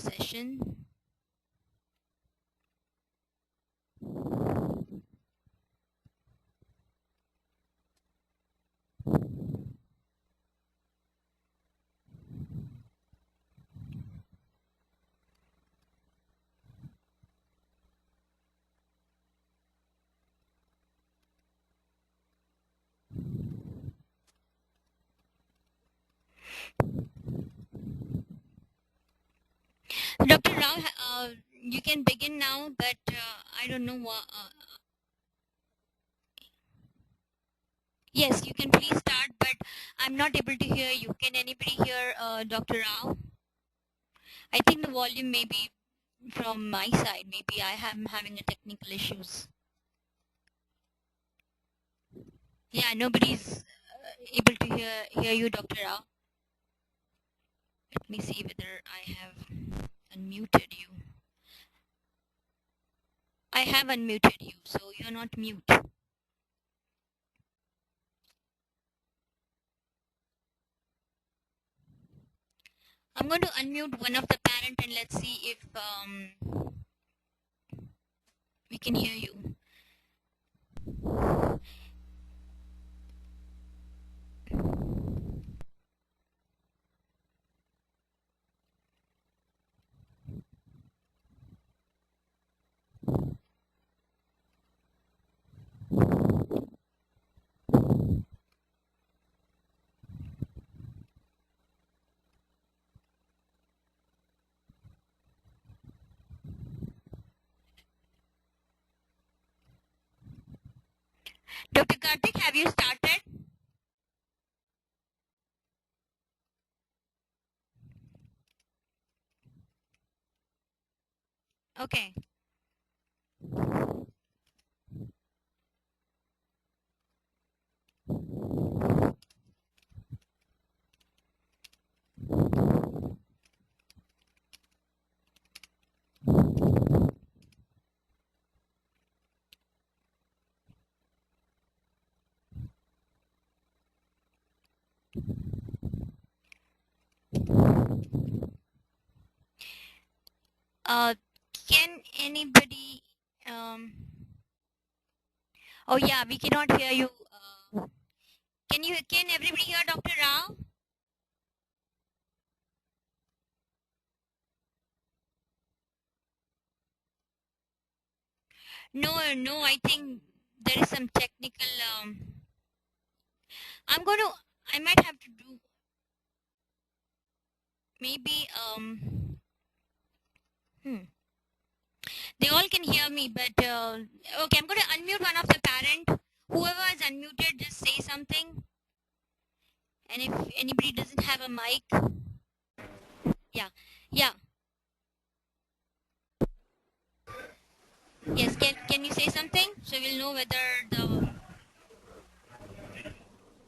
session. Dr. Rao, you can begin now, but I don't know what. Yes, you can please start, but I'm not able to hear you. Can anybody hear Dr. Rao? I think the volume may be from my side. Maybe I am having a technical issues. Yeah, nobody's able to hear you, Dr. Rao. Let me see whether I have unmuted you. I have unmuted you, so you're not mute. I'm going to unmute one of the parent and let's see if we can hear you. Dr. Karthik, have you started? Okay. Can anybody? Oh yeah, we cannot hear you. Can everybody hear Dr. Rao? No, I think there is some technical. I might have to do maybe. They all can hear me, but okay, I'm going to unmute one of the parent. Whoever is unmuted, just say something. And if anybody doesn't have a mic, yeah. Yes, can you say something? So we'll know whether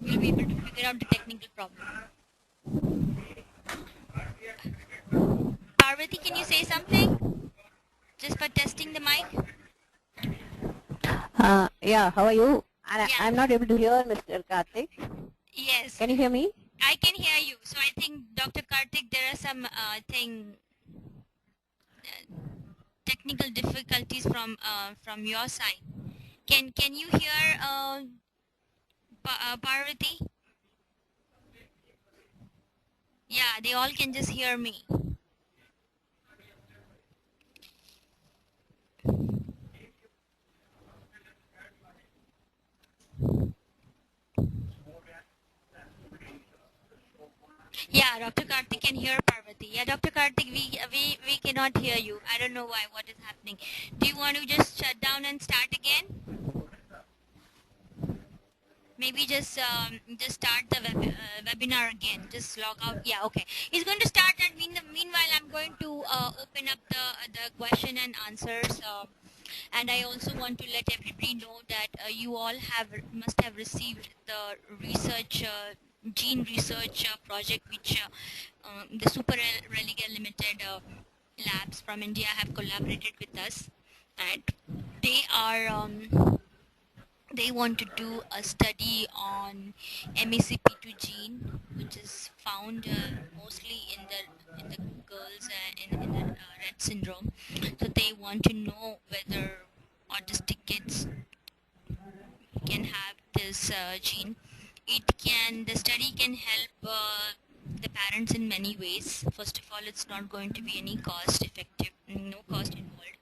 we'll be able to figure out the technical problem. Parvati, can you say something? Just for testing the mic? Yeah, how are you? Yeah. I'm not able to hear Mr. Karthik. Yes. Can you hear me? I can hear you. So I think, Dr. Karthik, there are some technical difficulties from your side. Can you hear Parvati? Yeah, they all can just hear me. Yeah, Dr. Karthik can hear Parvati. Yeah, Dr. Karthik, we cannot hear you. I don't know why. What is happening? Do you want to just shut down and start again? Maybe just start the webinar again. Just log out. Yeah, okay. He's going to start, and meanwhile, I'm going to open up the question and answers. And I also want to let everybody know that you all must have received the research gene research project which the Super Religa Limited labs from India have collaborated with us, and they are they want to do a study on MACP2 gene, which is found mostly in the girls in the Rett syndrome. So they want to know whether autistic kids can have this gene. The study can help the parents in many ways. First of all, it's not going to be any cost effective, no cost involved.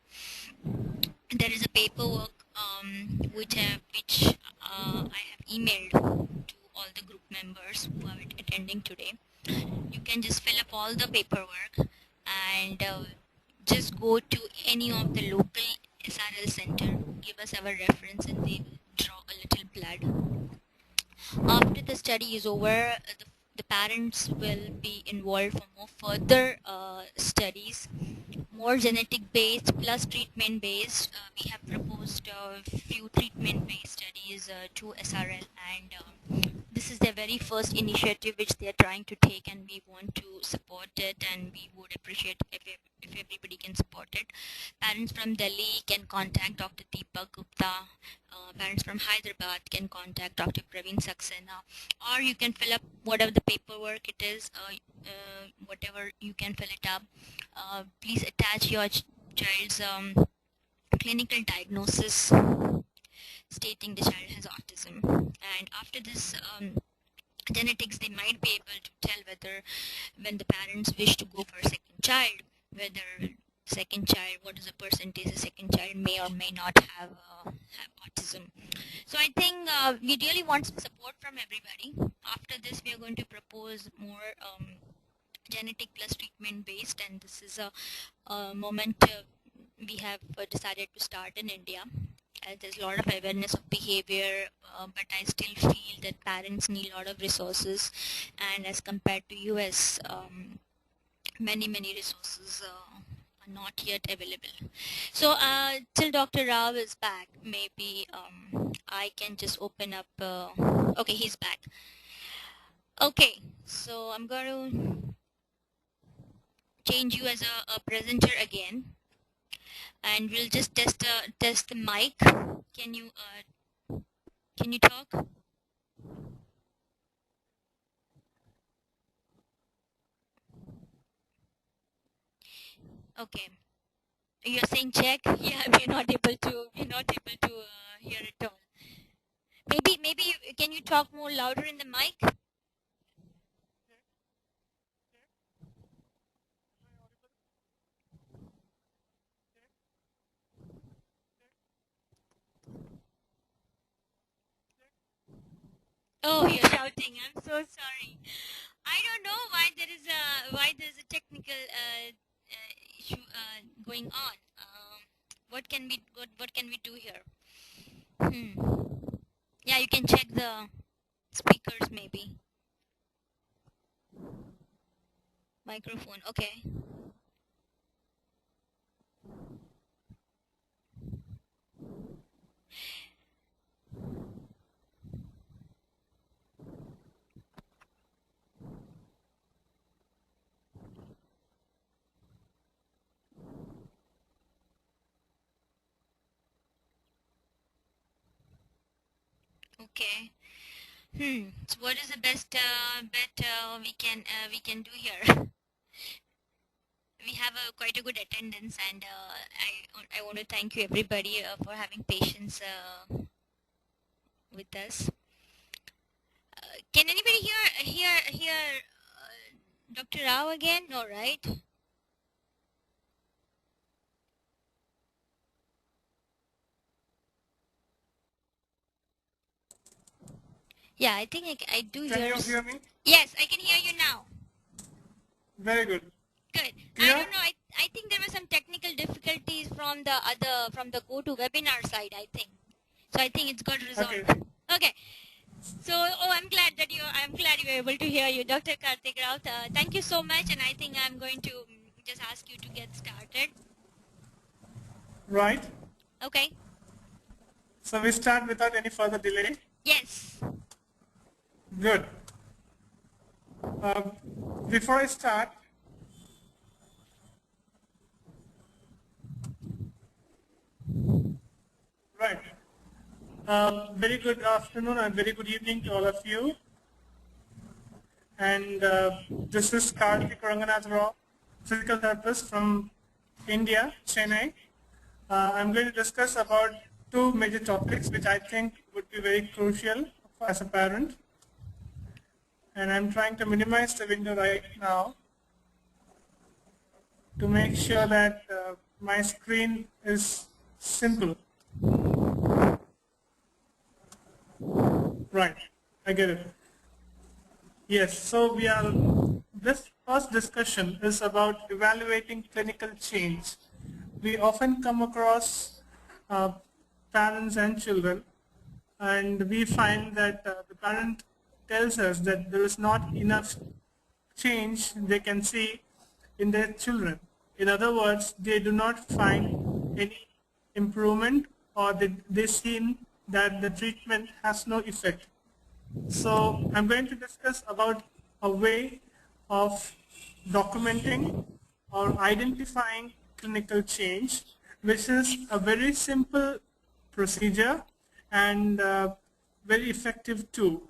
There is a paperwork which I have emailed to all the group members who are attending today. You can just fill up all the paperwork and just go to any of the local SRL center, give us our reference, and they will draw a little blood. After the study is over, the parents will be involved for more further studies, more genetic based plus treatment based. We have proposed a few treatment based studies to SRL, and this is their very first initiative which they are trying to take, and we want to support it, and we would appreciate if everybody can support it. Parents from Delhi can contact Dr. Deepak Gupta. Parents from Hyderabad can contact Dr. Praveen Saxena, or you can fill up whatever the paperwork it is, whatever you can fill it up. Please attach your child's clinical diagnosis stating the child has autism. And after this genetics, they might be able to tell whether, when the parents wish to go for a second child, whether second child, what is the percentage the second child may or may not have autism. So I think we really want some support from everybody. After this, we are going to propose more genetic plus treatment based, and this is a moment we have decided to start in India. There's a lot of awareness of behavior, but I still feel that parents need a lot of resources, and as compared to US, many resources are not yet available. So till Dr. Rao is back, maybe I can just open up. Okay, he's back. Okay, so I'm going to change you as a presenter again, and we'll just test the mic. Can you talk? Okay, you're saying check. Yeah, we're not able to hear at all. Maybe can you talk more louder in the mic? Oh, you're shouting. I'm so sorry. I don't know why there's a technical issue going on. What can we do here? Yeah, you can check the speakers maybe. Microphone. Okay. Okay. So what is the best bet we can do here? We have quite a good attendance, and I want to thank you everybody for having patience with us. Can anybody hear Dr. Rao again? No, right? Yeah, I think I do Can hear. you hear me? Yes, I can hear you now. Very good. Good. Clear? I don't know. I think there were some technical difficulties from the GoToWebinar side, I think. So I think it's got resolved. Okay. Okay. So, I'm glad you were able to hear you, Dr. Karthik Rao. Thank you so much, and I think I'm going to just ask you to get started. Right. Okay. So we start without any further delay. Yes. Good. Before I start, right. Very good afternoon and very good evening to all of you. And this is Karthik Rao, physical therapist from India, Chennai. I'm going to discuss about two major topics which I think would be very crucial as a parent. And I'm trying to minimize the window right now to make sure that my screen is simple. Right, I get it. Yes, so this first discussion is about evaluating clinical change. We often come across uh, parents and children, and we find that the parent tells us that there is not enough change they can see in their children. In other words, they do not find any improvement, or they seem that the treatment has no effect. So I'm going to discuss about a way of documenting or identifying clinical change, which is a very simple procedure and very effective too.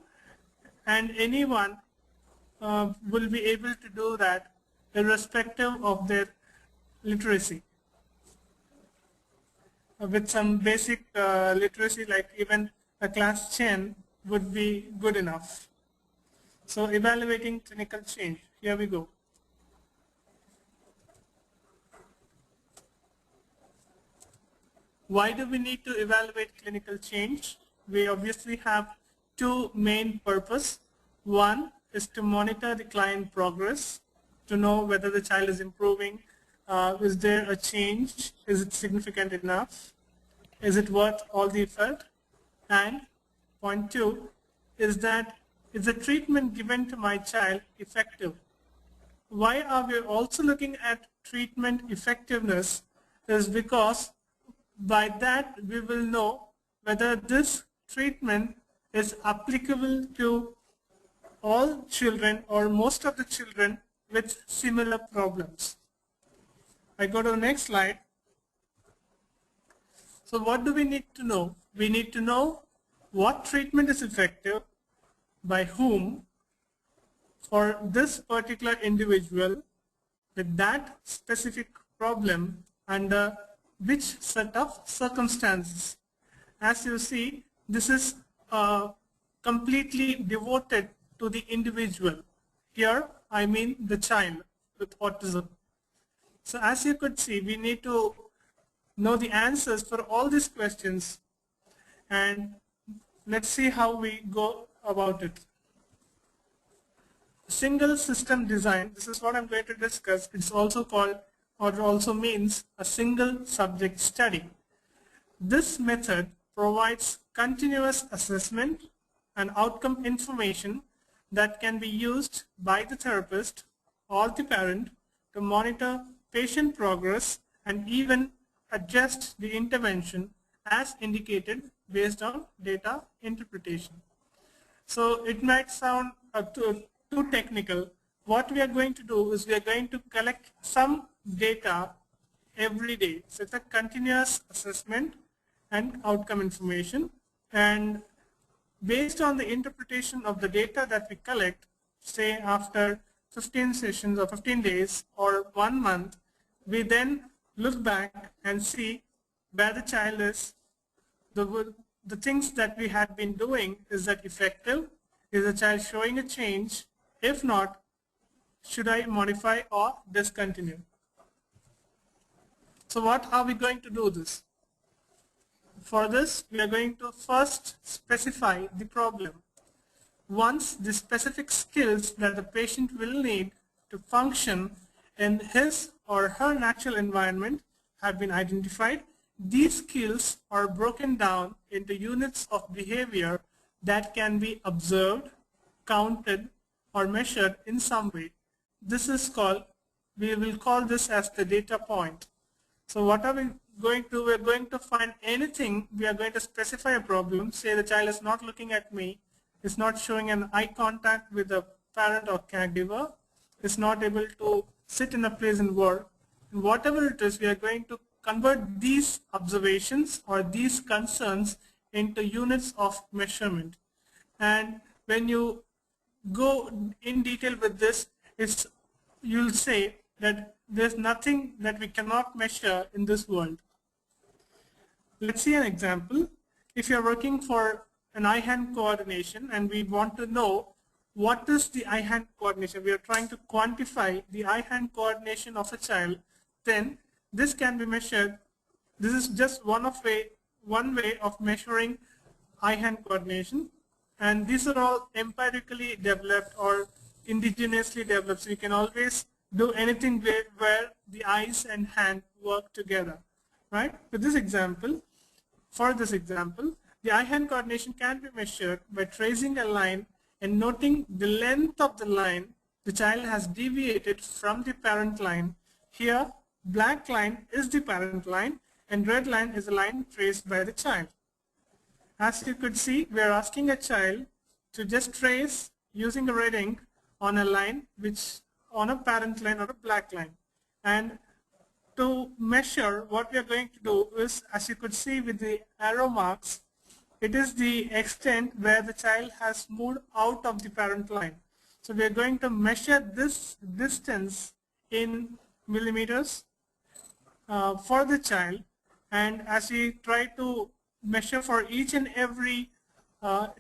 And anyone will be able to do that irrespective of their literacy. With some basic literacy, like even a class 10 would be good enough. So evaluating clinical change, here we go. Why do we need to evaluate clinical change? We obviously have two main purposes. One is to monitor the client progress, to know whether the child is improving. Is there a change? Is it significant enough? Is it worth all the effort? And point two is that, is the treatment given to my child effective? Why are we also looking at treatment effectiveness is because by that we will know whether this treatment is applicable to all children or most of the children with similar problems. I go to the next slide. So what do we need to know? We need to know what treatment is effective, by whom, for this particular individual with that specific problem, under which set of circumstances. As you see, this is completely devoted to the individual. Here, I mean the child with autism. So as you could see, we need to know the answers for all these questions, and let's see how we go about it. Single system design, this is what I'm going to discuss. It's also called, or also means, a single subject study. This method provides continuous assessment and outcome information that can be used by the therapist or the parent to monitor patient progress and even adjust the intervention as indicated based on data interpretation. So it might sound too technical. What we are going to do is we are going to collect some data every day. So it's a continuous assessment and outcome information. And based on the interpretation of the data that we collect, say after 15 sessions or 15 days or 1 month, we then look back and see where the child is. The things that we had been doing, is that effective? Is the child showing a change? If not, should I modify or discontinue? So what are we going to do this? For this, we are going to first specify the problem. Once the specific skills that the patient will need to function in his or her natural environment have been identified, these skills are broken down into units of behavior that can be observed, counted, or measured in some way. This is called, we will call this as the data point. So what are we going to, we're going to find anything, we are going to specify a problem, say the child is not looking at me, is not showing an eye contact with the parent or caregiver, is not able to sit in a place and work, and whatever it is, we are going to convert these observations or these concerns into units of measurement. And when you go in detail with this, you'll say that there's nothing that we cannot measure in this world. Let's see an example. If you're working for an eye-hand coordination and we want to know what is the eye-hand coordination, we are trying to quantify the eye-hand coordination of a child, then this can be measured. This is just one way of measuring eye-hand coordination, and these are all empirically developed or indigenously developed, so you can always do anything where the eyes and hand work together, right? For this example, the eye-hand coordination can be measured by tracing a line and noting the length of the line the child has deviated from the parent line. Here, black line is the parent line and red line is the line traced by the child. As you could see, we are asking a child to just trace using a red ink on a line on a parent line or a black line. And to measure, what we are going to do is, as you could see with the arrow marks, it is the extent where the child has moved out of the parent line. So we are going to measure this distance in millimeters for the child, and as we try to measure for each and every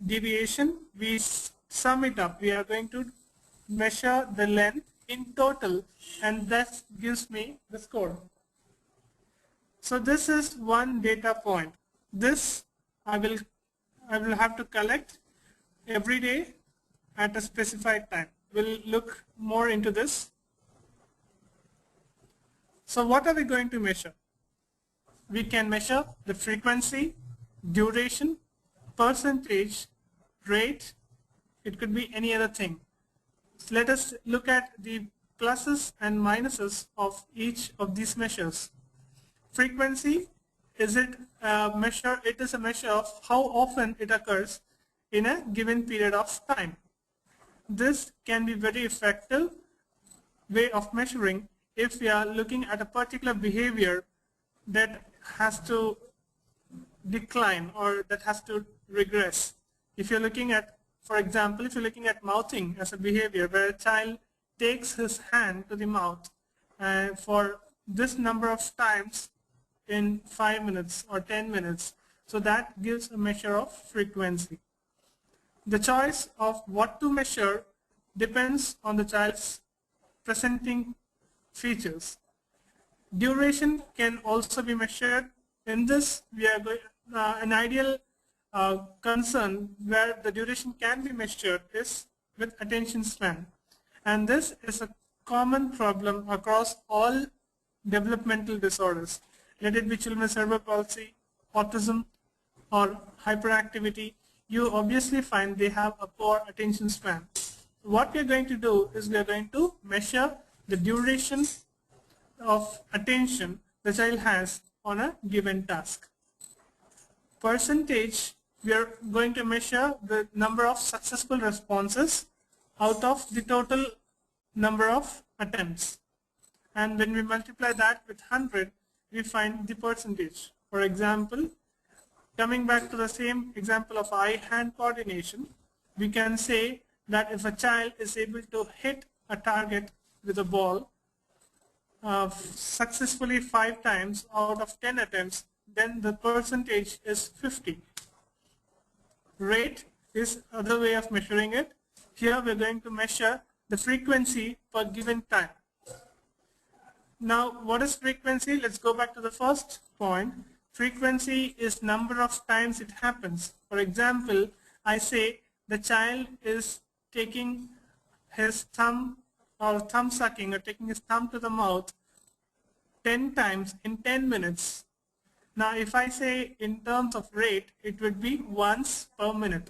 deviation, we sum it up. We are going to measure the length in total, and that gives me the score. So this is one data point. This I will have to collect every day at a specified time. We'll look more into this. So what are we going to measure? We can measure the frequency, duration, percentage, rate. It could be any other thing. So let us look at the pluses and minuses of each of these measures. Frequency, is it a measure? It is a measure of how often it occurs in a given period of time. This can be very effective way of measuring if we are looking at a particular behavior that has to decline or that has to regress. If you're looking at, for example, if you're looking at mouthing as a behavior where a child takes his hand to the mouth for this number of times in 5 minutes or 10 minutes, so that gives a measure of frequency. The choice of what to measure depends on the child's presenting features. Duration can also be measured. In this, we are going, an ideal concern where the duration can be measured is with attention span. And this is a common problem across all developmental disorders. Let it be children's cerebral palsy, autism, or hyperactivity. You obviously find they have a poor attention span. What we are going to do is we are going to measure the duration of attention the child has on a given task. Percentage, we are going to measure the number of successful responses out of the total number of attempts. And when we multiply that with 100, we find the percentage. For example, coming back to the same example of eye-hand coordination, we can say that if a child is able to hit a target with a ball successfully 5 times out of 10 attempts, then the percentage is 50. Rate is another way of measuring it. Here we're going to measure the frequency per given time. Now, what is frequency? Let's go back to the first point. Frequency is number of times it happens. For example, I say the child is taking his thumb or thumb sucking or taking his thumb to the mouth 10 times in 10 minutes. Now, if I say in terms of rate, it would be once per minute.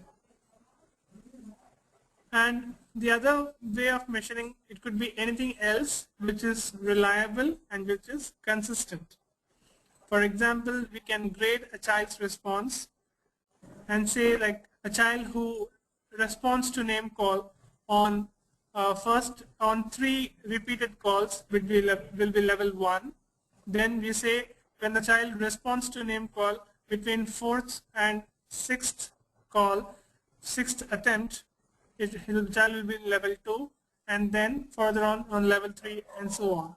And the other way of measuring, it could be anything else which is reliable and which is consistent. For example, we can grade a child's response and say like a child who responds to name call on first on 3 repeated calls will be level 1. Then we say when the child responds to name call between 4th and 6th call, 6th attempt, the child will be level 2, and then further on level 3 and so on.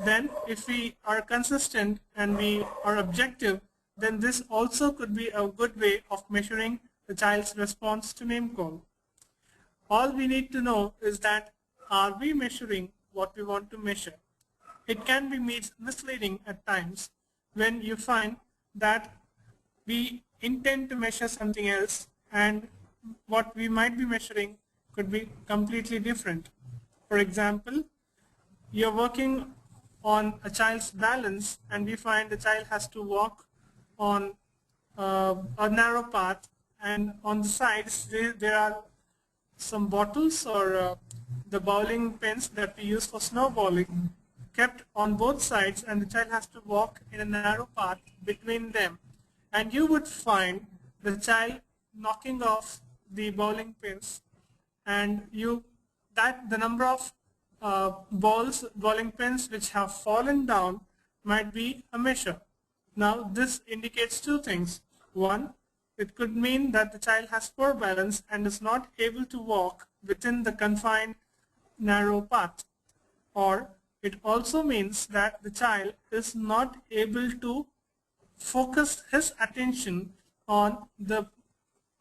then if we are consistent and we are objective, then this also could be a good way of measuring the child's response to name call. All we need to know is that, are we measuring what we want to measure? It can be misleading at times when you find that we intend to measure something else and what we might be measuring could be completely different. For example, you're working on a child's balance and we find the child has to walk on a narrow path, and on the sides there are some bottles or the bowling pins that we use for snowballing kept on both sides, and the child has to walk in a narrow path between them. And you would find the child knocking off the bowling pins, and the number of bowling pins which have fallen down might be a measure. Now this indicates two things. One, it could mean that the child has poor balance and is not able to walk within the confined narrow path. Or it also means that the child is not able to focus his attention on the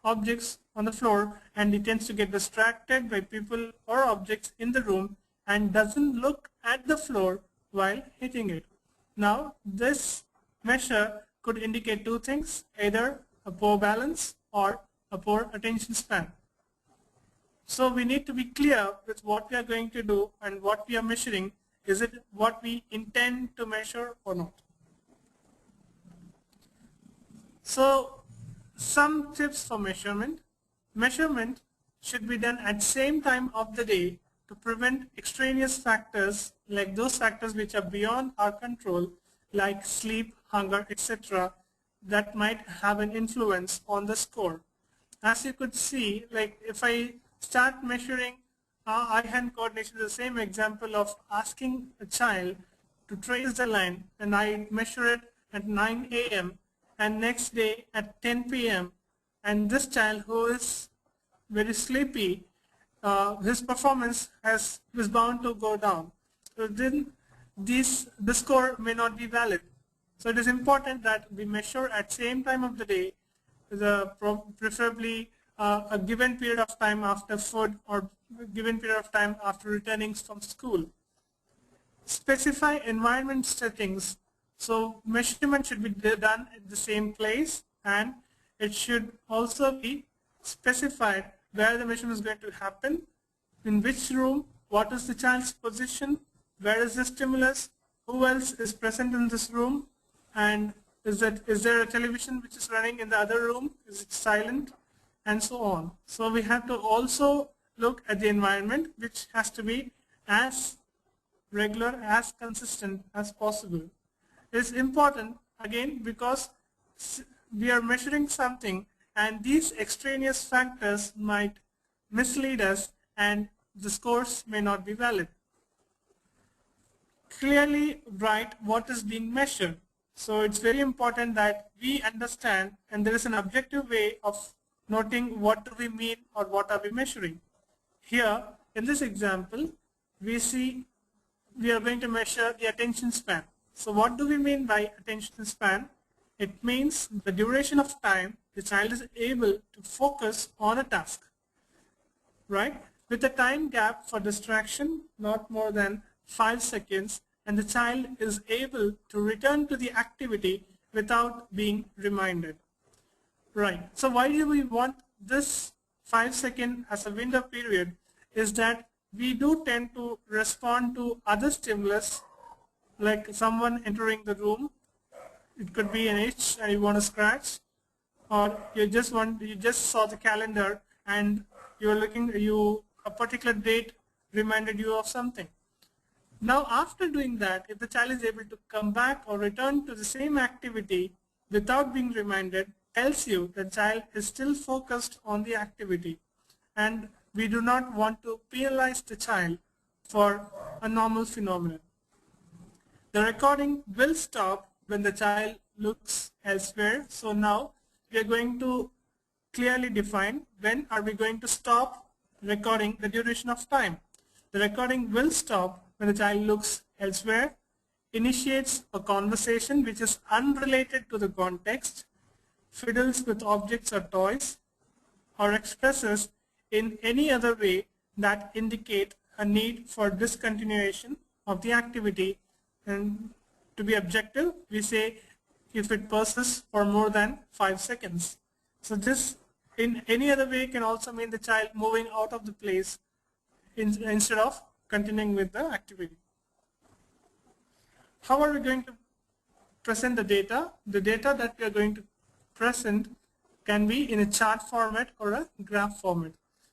objects on the floor, and he tends to get distracted by people or objects in the room and doesn't look at the floor while hitting it. Now this measure could indicate two things, either a poor balance or a poor attention span. So we need to be clear with what we are going to do and what we are measuring. Is it what we intend to measure or not? So some tips for measurement. Measurement should be done at same time of the day to prevent extraneous factors, like those factors which are beyond our control, like sleep, hunger, etc., that might have an influence on the score. As you could see, like if I start measuring eye-hand coordination, the same example of asking a child to trace the line, and I measure it at 9 a.m. and next day at 10 p.m. and this child who is very sleepy, his performance is bound to go down. So then the score may not be valid. So it is important that we measure at same time of the day, preferably a given period of time after food or given period of time after returning from school. Specify environment settings. So measurement should be done at the same place, and it should also be specified where the measurement is going to happen, in which room, what is the child's position, where is the stimulus, who else is present in this room, and is there a television which is running in the other room, is it silent, and so on. So we have to also look at the environment, which has to be as regular, as consistent as possible. It's important again because we are measuring something, and these extraneous factors might mislead us and the scores may not be valid. Clearly write what is being measured. So it's very important that we understand, and there is an objective way of noting what do we mean or what are we measuring. Here in this example, we see we are going to measure the attention span. So what do we mean by attention span? It means the duration of time the child is able to focus on a task, right? With a time gap for distraction not more than 5 seconds, and the child is able to return to the activity without being reminded. Right. So why do we want this 5-second as a window period is that we do tend to respond to other stimulus, like someone entering the room. It could be an itch and you want to scratch, or you just saw the calendar and a particular date reminded you of something. Now after doing that, if the child is able to come back or return to the same activity without being reminded, tells you the child is still focused on the activity, and we do not want to penalize the child for a normal phenomenon. The recording will stop when the child looks elsewhere. So now we are going to clearly define when are we going to stop recording, the duration of time. The recording will stop when the child looks elsewhere. initiates a conversation which is unrelated to the context, fiddles with objects or toys, or expresses in any other way that indicate a need for discontinuation of the activity. And to be objective, we say if it persists for more than 5 seconds. So this in any other way can also mean the child moving out of the place instead of continuing with the activity. How are we going to present the data? The data that we are going to present can be in a chart format or a graph format.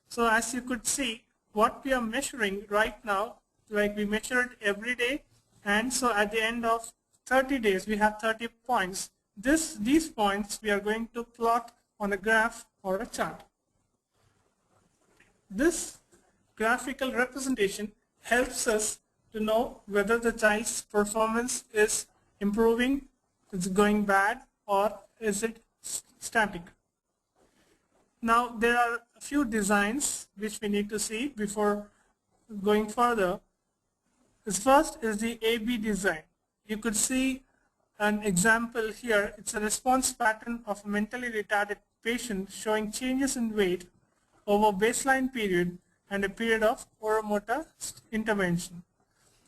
So as you could see, what we are measuring right now, like we measure it every day, and so at the end of 30 days we have 30 points. These points we are going to plot on a graph or a chart. This graphical representation helps us to know whether the child's performance is improving, it's going bad, or is it static. Now there are a few designs which we need to see before going further. This first is the AB design. You could see an example here. It's a response pattern of a mentally retarded patient showing changes in weight over baseline period and a period of oromotor intervention.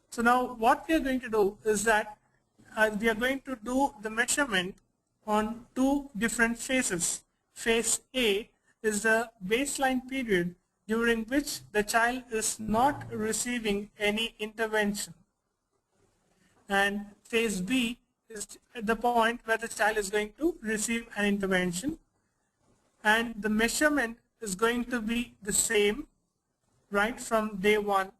So now what we are going to do is that we are going to do the measurement on two different phases. Phase A is the baseline period during which the child is not receiving any intervention. And phase B is the point where the child is going to receive an intervention. And the measurement is going to be the same right from day 1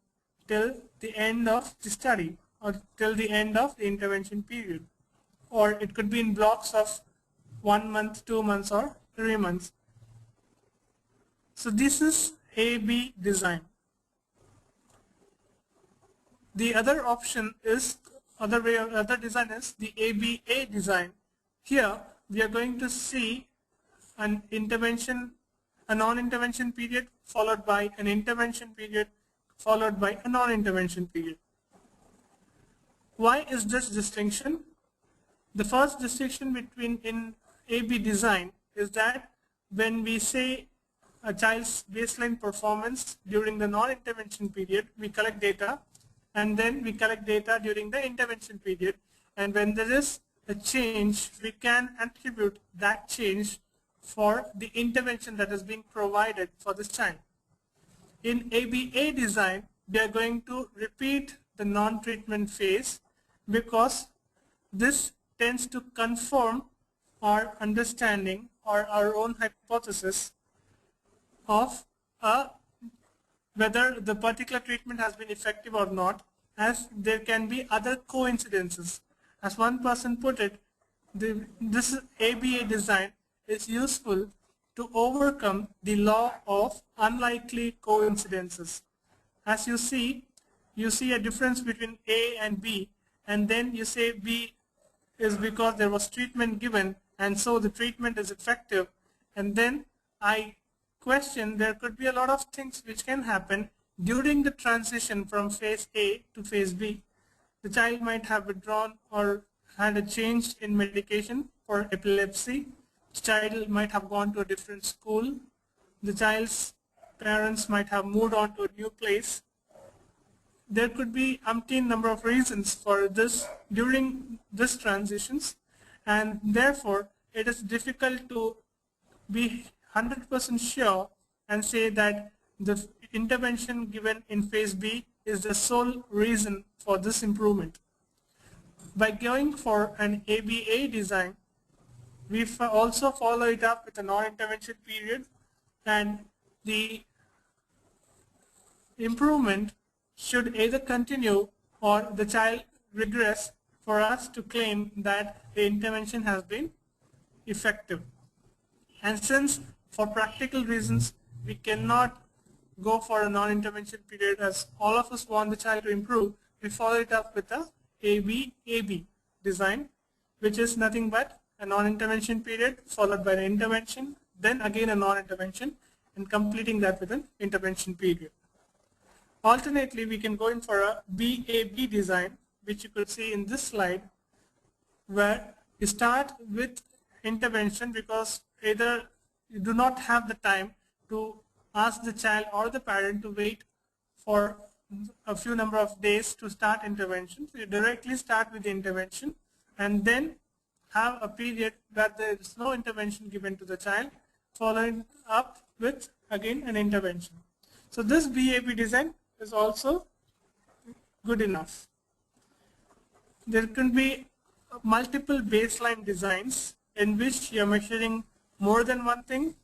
till the end of the study or till the end of the intervention period. Or it could be in blocks of 1 month, 2 months, or 3 months. So this is AB design. The other option is, other design is the ABA design. Here we are going to see an intervention, a non-intervention period followed by an intervention period followed by a non-intervention period. Why is this distinction? The first distinction between in AB design is that when we say a child's baseline performance during the non-intervention period, we collect data, and then we collect data during the intervention period, and when there is a change, we can attribute that change for the intervention that is being provided for this child. In ABA design, we are going to repeat the non-treatment phase because this tends to confirm our understanding or our own hypothesis of whether the particular treatment has been effective or not, as there can be other coincidences. As one person put it, this ABA design is useful to overcome the law of unlikely coincidences. As you see a difference between A and B, and then you say B is because there was treatment given and so the treatment is effective, and then I question there could be a lot of things which can happen during the transition from phase A to phase B. The child might have withdrawn or had a change in medication for epilepsy. The child might have gone to a different school. The child's parents might have moved on to a new place. There could be umpteen number of reasons for this during this transitions, and therefore it is difficult to be 100% sure and say that the intervention given in phase B is the sole reason for this improvement. By going for an ABA design, we also follow it up with a non-intervention period, and the improvement should either continue or the child regress for us to claim that the intervention has been effective. And since for practical reasons we cannot go for a non-intervention period, as all of us want the child to improve, we follow it up with a AB design, which is nothing but a non-intervention period followed by an intervention, then again a non-intervention, and completing that with an intervention period. Alternately, we can go in for a BAB design, which you could see in this slide, where you start with intervention because either you do not have the time to ask the child or the parent to wait for a few number of days to start intervention. So you directly start with the intervention and then have a period where there is no intervention given to the child, following up with again an intervention. So this BAP design is also good enough. There can be multiple baseline designs in which you're measuring more than one thing,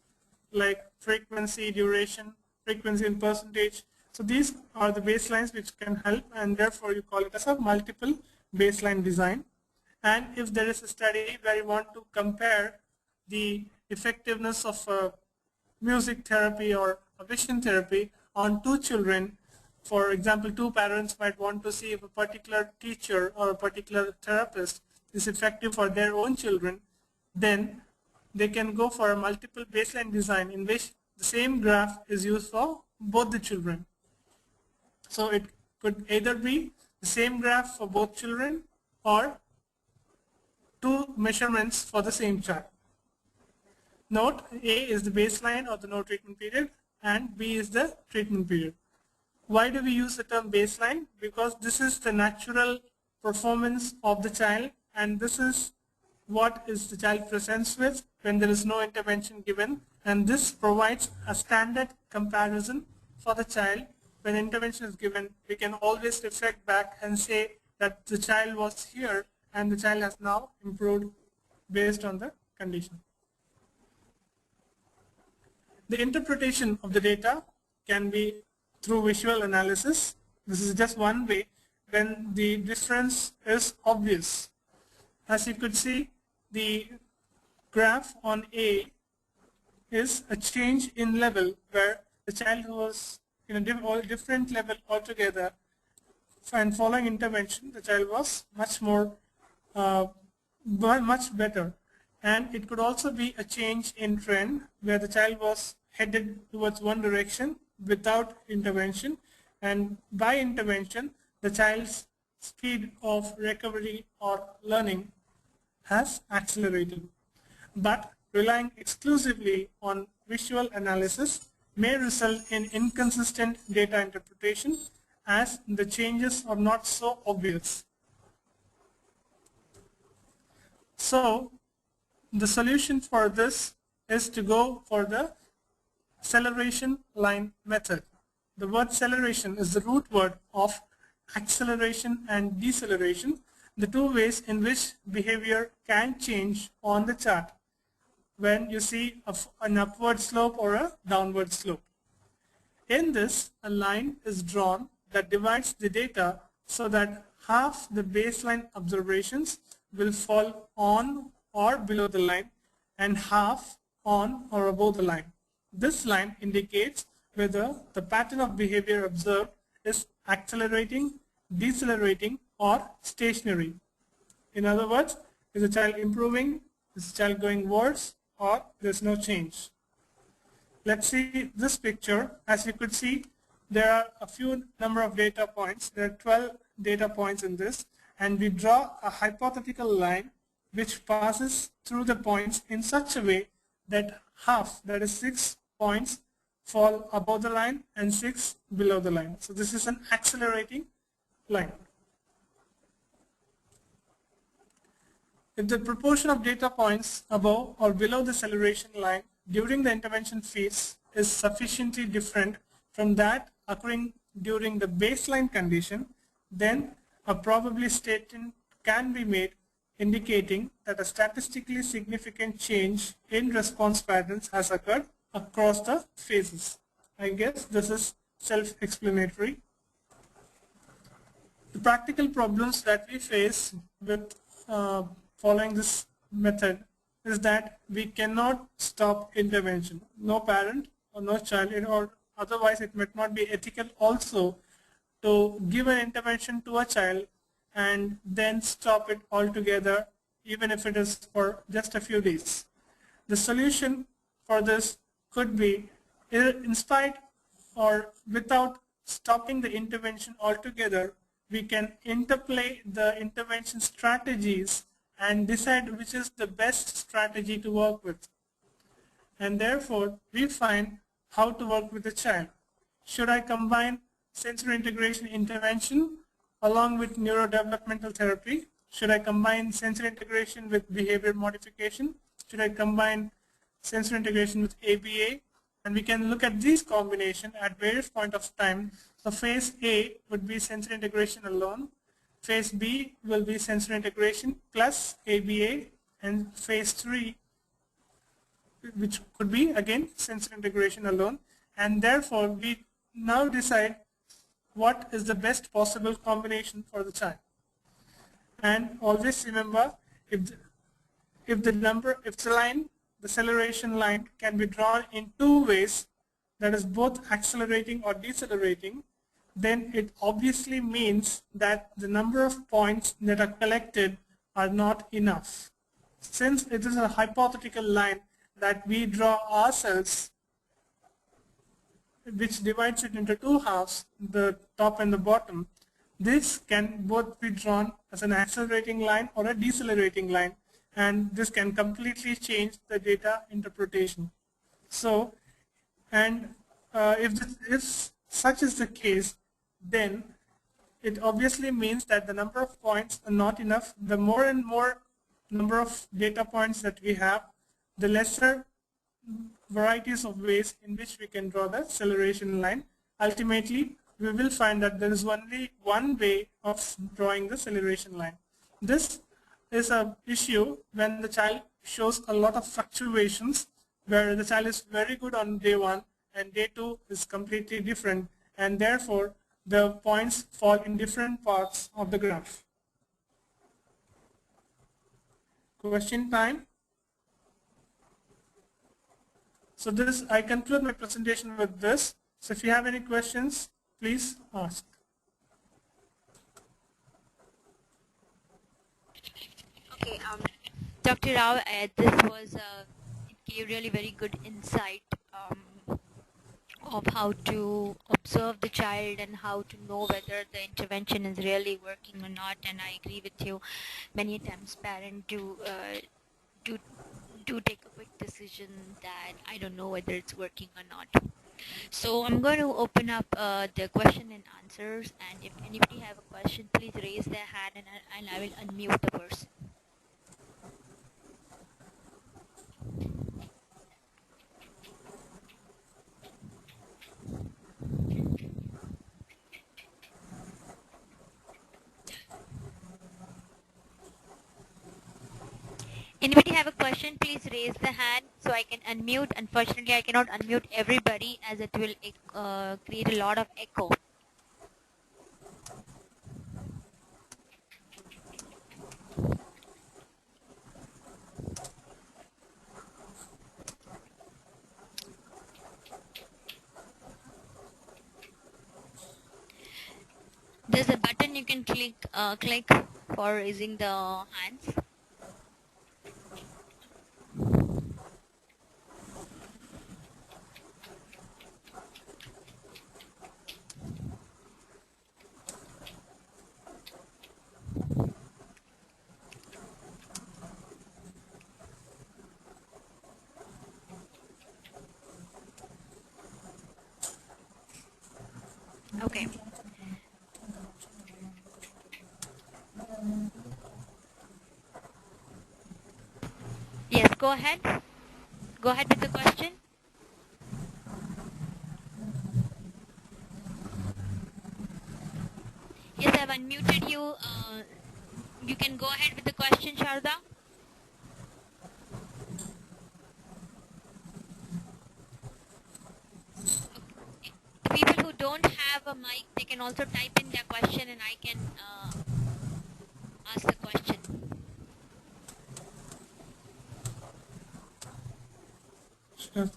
like frequency, duration, frequency in percentage. So these are the baselines which can help, and therefore you call it as a multiple baseline design. And if there is a study where you want to compare the effectiveness of music therapy or a vision therapy on two children, for example, two parents might want to see if a particular teacher or a particular therapist is effective for their own children, then they can go for a multiple baseline design in which the same graph is used for both the children. So it could either be the same graph for both children or two measurements for the same child. Note A is the baseline or the no treatment period and B is the treatment period. Why do we use the term baseline? Because this is the natural performance of the child, and this is what is the child presents with when there is no intervention given, and this provides a standard comparison for the child. When intervention is given, we can always reflect back and say that the child was here and the child has now improved based on the condition. The interpretation of the data can be through visual analysis. This is just one way when the difference is obvious. As you could see, the graph on A is a change in level where the child who was in a different level altogether, and following intervention the child was much better. And it could also be a change in trend where the child was headed towards one direction without intervention, and by intervention the child's speed of recovery or learning has accelerated. But relying exclusively on visual analysis may result in inconsistent data interpretation as the changes are not so obvious. So the solution for this is to go for the Celeration Line method. The word celeration is the root word of acceleration and deceleration, the two ways in which behavior can change on the chart when you see an upward slope or a downward slope. In this, a line is drawn that divides the data so that half the baseline observations will fall on or below the line and half on or above the line. This line indicates whether the pattern of behavior observed is accelerating, decelerating, or stationary. In other words, is the child improving, is the child going worse, or there's no change. Let's see this picture. As you could see, there are a few number of data points. There are 12 data points in this, and we draw a hypothetical line which passes through the points in such a way that half, that is 6 points, fall above the line and 6 below the line. So this is an accelerating line. If the proportion of data points above or below the acceleration line during the intervention phase is sufficiently different from that occurring during the baseline condition, then a probability statement can be made indicating that a statistically significant change in response patterns has occurred across the phases. I guess this is self-explanatory. The practical problems that we face with following this method is that we cannot stop intervention. No parent or no child, or otherwise it might not be ethical also to give an intervention to a child and then stop it altogether, even if it is for just a few days. The solution for this could be, in spite or without stopping the intervention altogether, we can interplay the intervention strategies and decide which is the best strategy to work with. And therefore, we find how to work with the child. Should I combine sensory integration intervention along with neurodevelopmental therapy? Should I combine sensory integration with behavior modification? Should I combine sensory integration with ABA? And we can look at these combination at various point of time. So phase A would be sensory integration alone. Phase B will be sensory integration plus ABA, and phase 3, which could be again sensory integration alone. And therefore, we now decide what is the best possible combination for the child. And always remember, if the line, the acceleration line, can be drawn in two ways, that is both accelerating or decelerating, then it obviously means that the number of points that are collected are not enough. Since it is a hypothetical line that we draw ourselves, which divides it into two halves, the top and the bottom, this can both be drawn as an accelerating line or a decelerating line, and this can completely change the data interpretation. So, and if such is the case, then it obviously means that the number of points are not enough. The more and more number of data points that we have, the lesser varieties of ways in which we can draw the acceleration line. Ultimately, we will find that there is only one way of drawing the acceleration line. This is an issue when the child shows a lot of fluctuations, where the child is very good on day 1 and day 2 is completely different, and therefore the points fall in different parts of the graph. Question time. So this, I conclude my presentation with this. So if you have any questions, please ask. Okay, Dr. Rao, this was it gave really very good insight of how to observe the child and how to know whether the intervention is really working or not. And I agree with you. Many times, parents do take a quick decision that I don't know whether it's working or not. So I'm going to open up the question and answers, and if anybody have a question, please raise their hand and I will unmute the person. Anybody have a question, please raise the hand so I can unmute. Unfortunately, I cannot unmute everybody as it will create a lot of echo. There's a button you can click for raising the hands. Okay. Yes, go ahead. Go ahead with the question. Yes, I've unmuted you. You can go ahead with the question, Sharda. The people who don't have a mic, they can also type in their question and I can ask the question. Sure.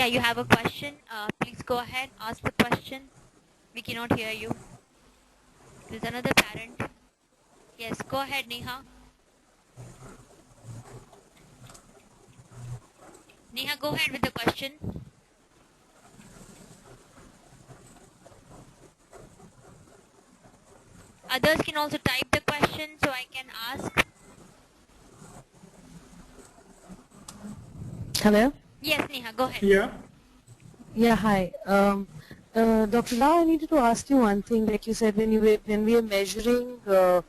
Yeah, you have a question. Please go ahead. Ask the question. We cannot hear you. There's another parent. Yes, go ahead, Neha. Neha, go ahead with the question. Others can also type the question so I can ask. Hello? Yes, Neha, go ahead. Yeah. Yeah, hi. Dr. Rao, I needed to ask you one thing. Like you said, when we are measuring, the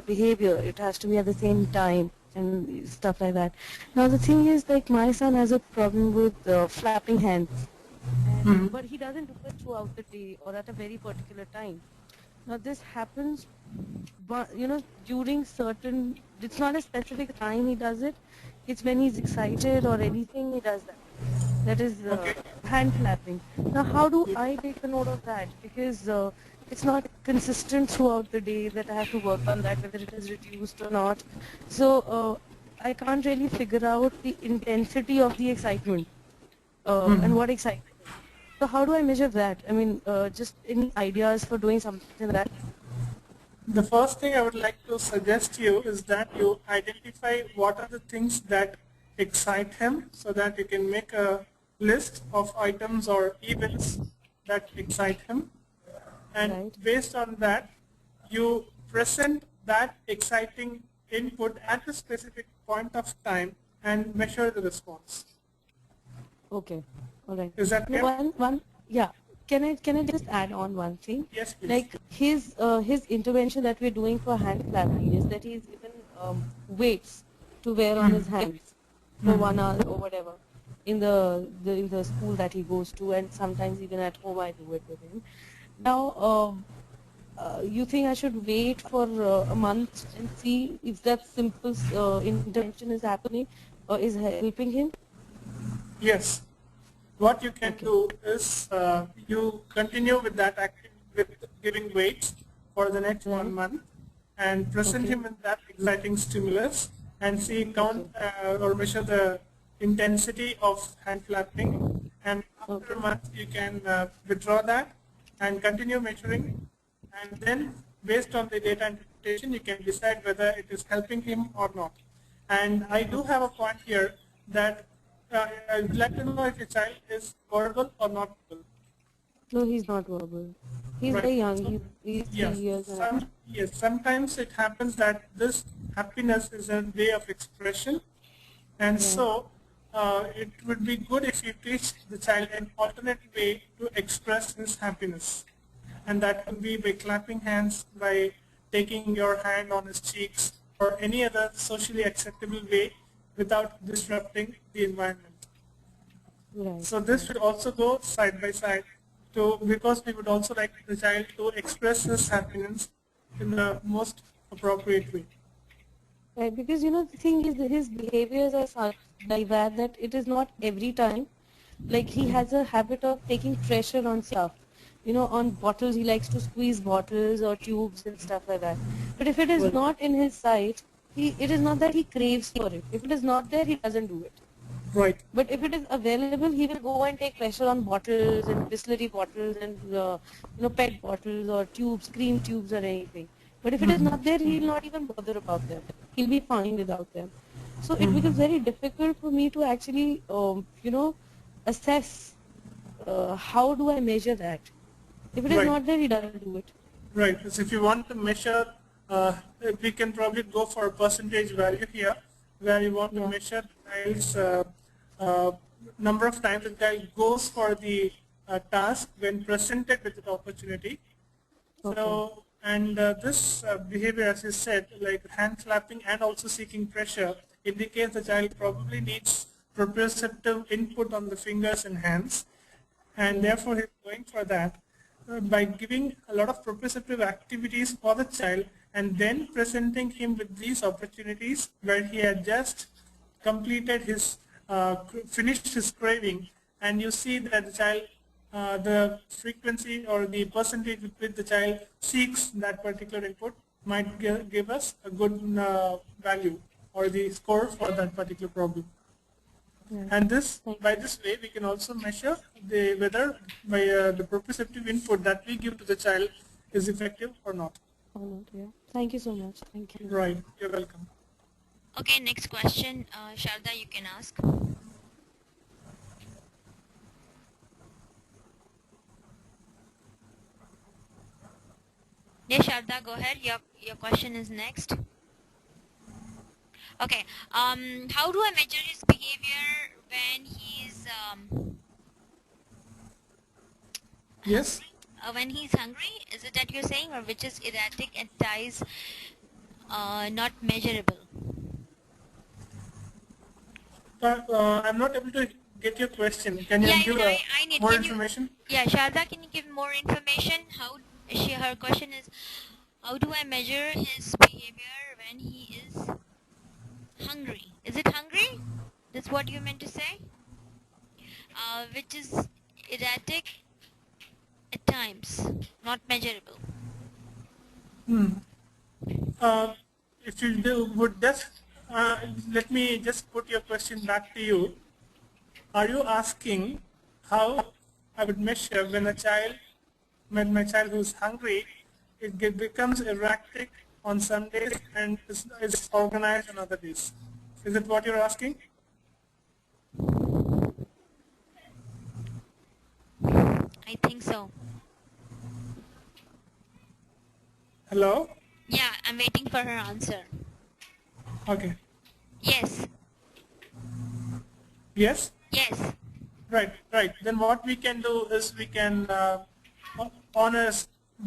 behavior, it has to be at the same time and stuff like that. Now, the thing is, like, my son has a problem with flapping hands. But he doesn't do it throughout the day or at a very particular time. Now, this happens, but, during certain, it's not a specific time he does it. It's when he's excited or anything, he does that. That is Okay. hand flapping. Now, how do I take a note of that? Because it's not consistent throughout the day that I have to work on that, whether it is reduced or not. So I can't really figure out the intensity of the excitement and what excitement is. So how do I measure that? I mean, just any ideas for doing something like that? The first thing I would like to suggest you is that you identify what are the things that excite him so that you can make a list of items or events that excite him. And Right. based on that, you present that exciting input at a specific point of time and measure the response. Okay. All right. Is that No, clear? yeah. Can I just add on one thing? Yes, please. Like his intervention that we're doing for hand flapping is that he's given weights to wear on his hands for 1 hour or whatever in the school that he goes to, and sometimes even at home I do it with him. Now, you think I should wait for a month and see if that simple intervention is happening or is helping him? Yes. What you can Okay. do is you continue with that activity with giving weights for the next Right. 1 month and present Okay. him with that exciting stimulus and see count Okay. or measure the intensity of hand flapping, and after Okay. a month you can withdraw that and continue measuring, and then based on the data interpretation you can decide whether it is helping him or not. And I do have a point here that I would like to know if your child is verbal or not verbal. No, he's not verbal. He's Right. very young. So, He's yes. 3 years and a half. Yes. Sometimes it happens that this happiness is a way of expression, and Right. so it would be good if you teach the child an alternate way to express his happiness, and that could be by clapping hands, by taking your hand on his cheeks, or any other socially acceptable way without disrupting the environment. Right. So this Right. should also go side by side to, because we would also like the child to express his happiness in the most appropriate way. Right. Because the thing is that his behaviors are such like that it is not every time. Like he has a habit of taking pressure on stuff. On bottles, he likes to squeeze bottles or tubes and stuff like that. But if it is Right. not in his sight, it is not that he craves for it. If it is not there, he doesn't do it. Right. But if it is available, he will go and take pressure on bottles and Bisleri bottles and PET bottles or tubes, cream tubes or anything. But if it is not there, he will not even bother about them. He'll be fine without them. So it becomes very difficult for me to actually, assess how do I measure that. If it is Right. not there, he doesn't do it. Right. So if you want to measure, we can probably go for a percentage value here, where you want to Yeah. measure the child's uh, number of times the child goes for the task when presented with the opportunity. Okay. So, and this behavior, as you said, like hand clapping and also seeking pressure, indicates the child probably needs proprioceptive input on the fingers and hands, and therefore he's going for that. By giving a lot of proprioceptive activities for the child and then presenting him with these opportunities where he had just completed his, finished his craving, and you see that the child, the frequency or the percentage with which the child seeks that particular input might give us a good value or the score for that particular problem. And this, Thank by you. this way, we can also measure whether by the proprioceptive input that we give to the child is effective or not. Or not, yeah. Thank you so much. Thank you. Right. You're welcome. Okay, next question. Sharda, you can ask. Yes, Sharda, go ahead. Your question is next. Okay. How do I measure his behavior when he's Yes. hungry? When he's hungry, is it that you're saying, or which is erratic and ties not measurable? I'm not able to get your question. Can you Yeah, give even I need. more Can you? information? Yeah, Sharda, can you give more information? Her question is, how do I measure his behavior when he is hungry? Is it hungry? That's what you meant to say? Which is erratic at times, not measurable. Uh, if you would just let me just put your question back to you. Are you asking how I would measure when my child who's hungry, becomes erratic on some days and is organized on other days? Is it what you're asking? I think so. Hello? Yeah, I'm waiting for her answer. Okay. Yes, Yes? yes. Right, right. Then what we can do is we can, on a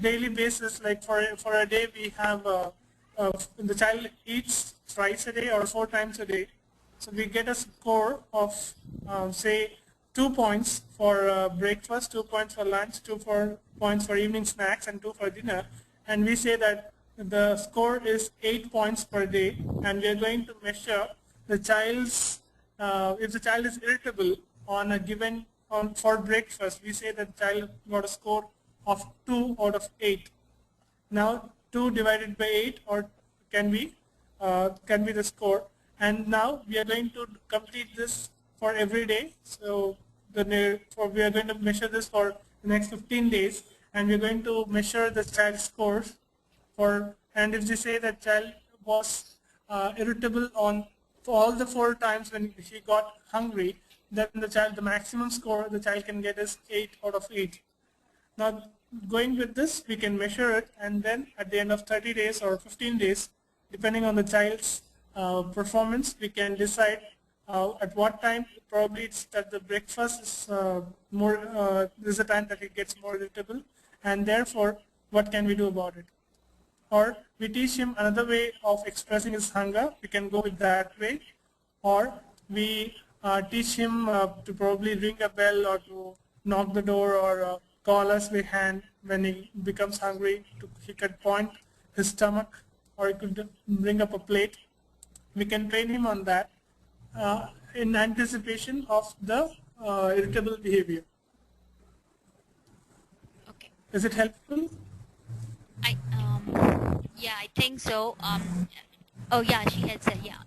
daily basis, like for a day, we have the child eats thrice a day or 4 times a day. So we get a score of say 2 points for breakfast, 2 points for lunch, points for evening snacks, and two for dinner. And we say that the score is 8 points per day, and we are going to measure the child's if the child is irritable on a given for breakfast, we say that the child got a score of 2 out of 8. Now 2 divided by 8 or can be the score. And now we are going to complete this for every day. So we are going to measure this for the next 15 days, and we are going to measure the child's scores and if they say that child was irritable on all the 4 times when he got hungry, then the maximum score the child can get is 8 out of 8. Now, going with this, we can measure it, and then at the end of 30 days or 15 days, depending on the child's performance, we can decide at what time. Probably it's that the breakfast is this is the time that it gets more irritable, and therefore, what can we do about it? Or we teach him another way of expressing his hunger. We can go with that way. Or we teach him to probably ring a bell or to knock the door or call us by hand when he becomes hungry. He could point his stomach or he could bring up a plate. We can train him on that in anticipation of the irritable behavior. Okay. Is it helpful? Yeah, I think so. Oh yeah, she had said yeah.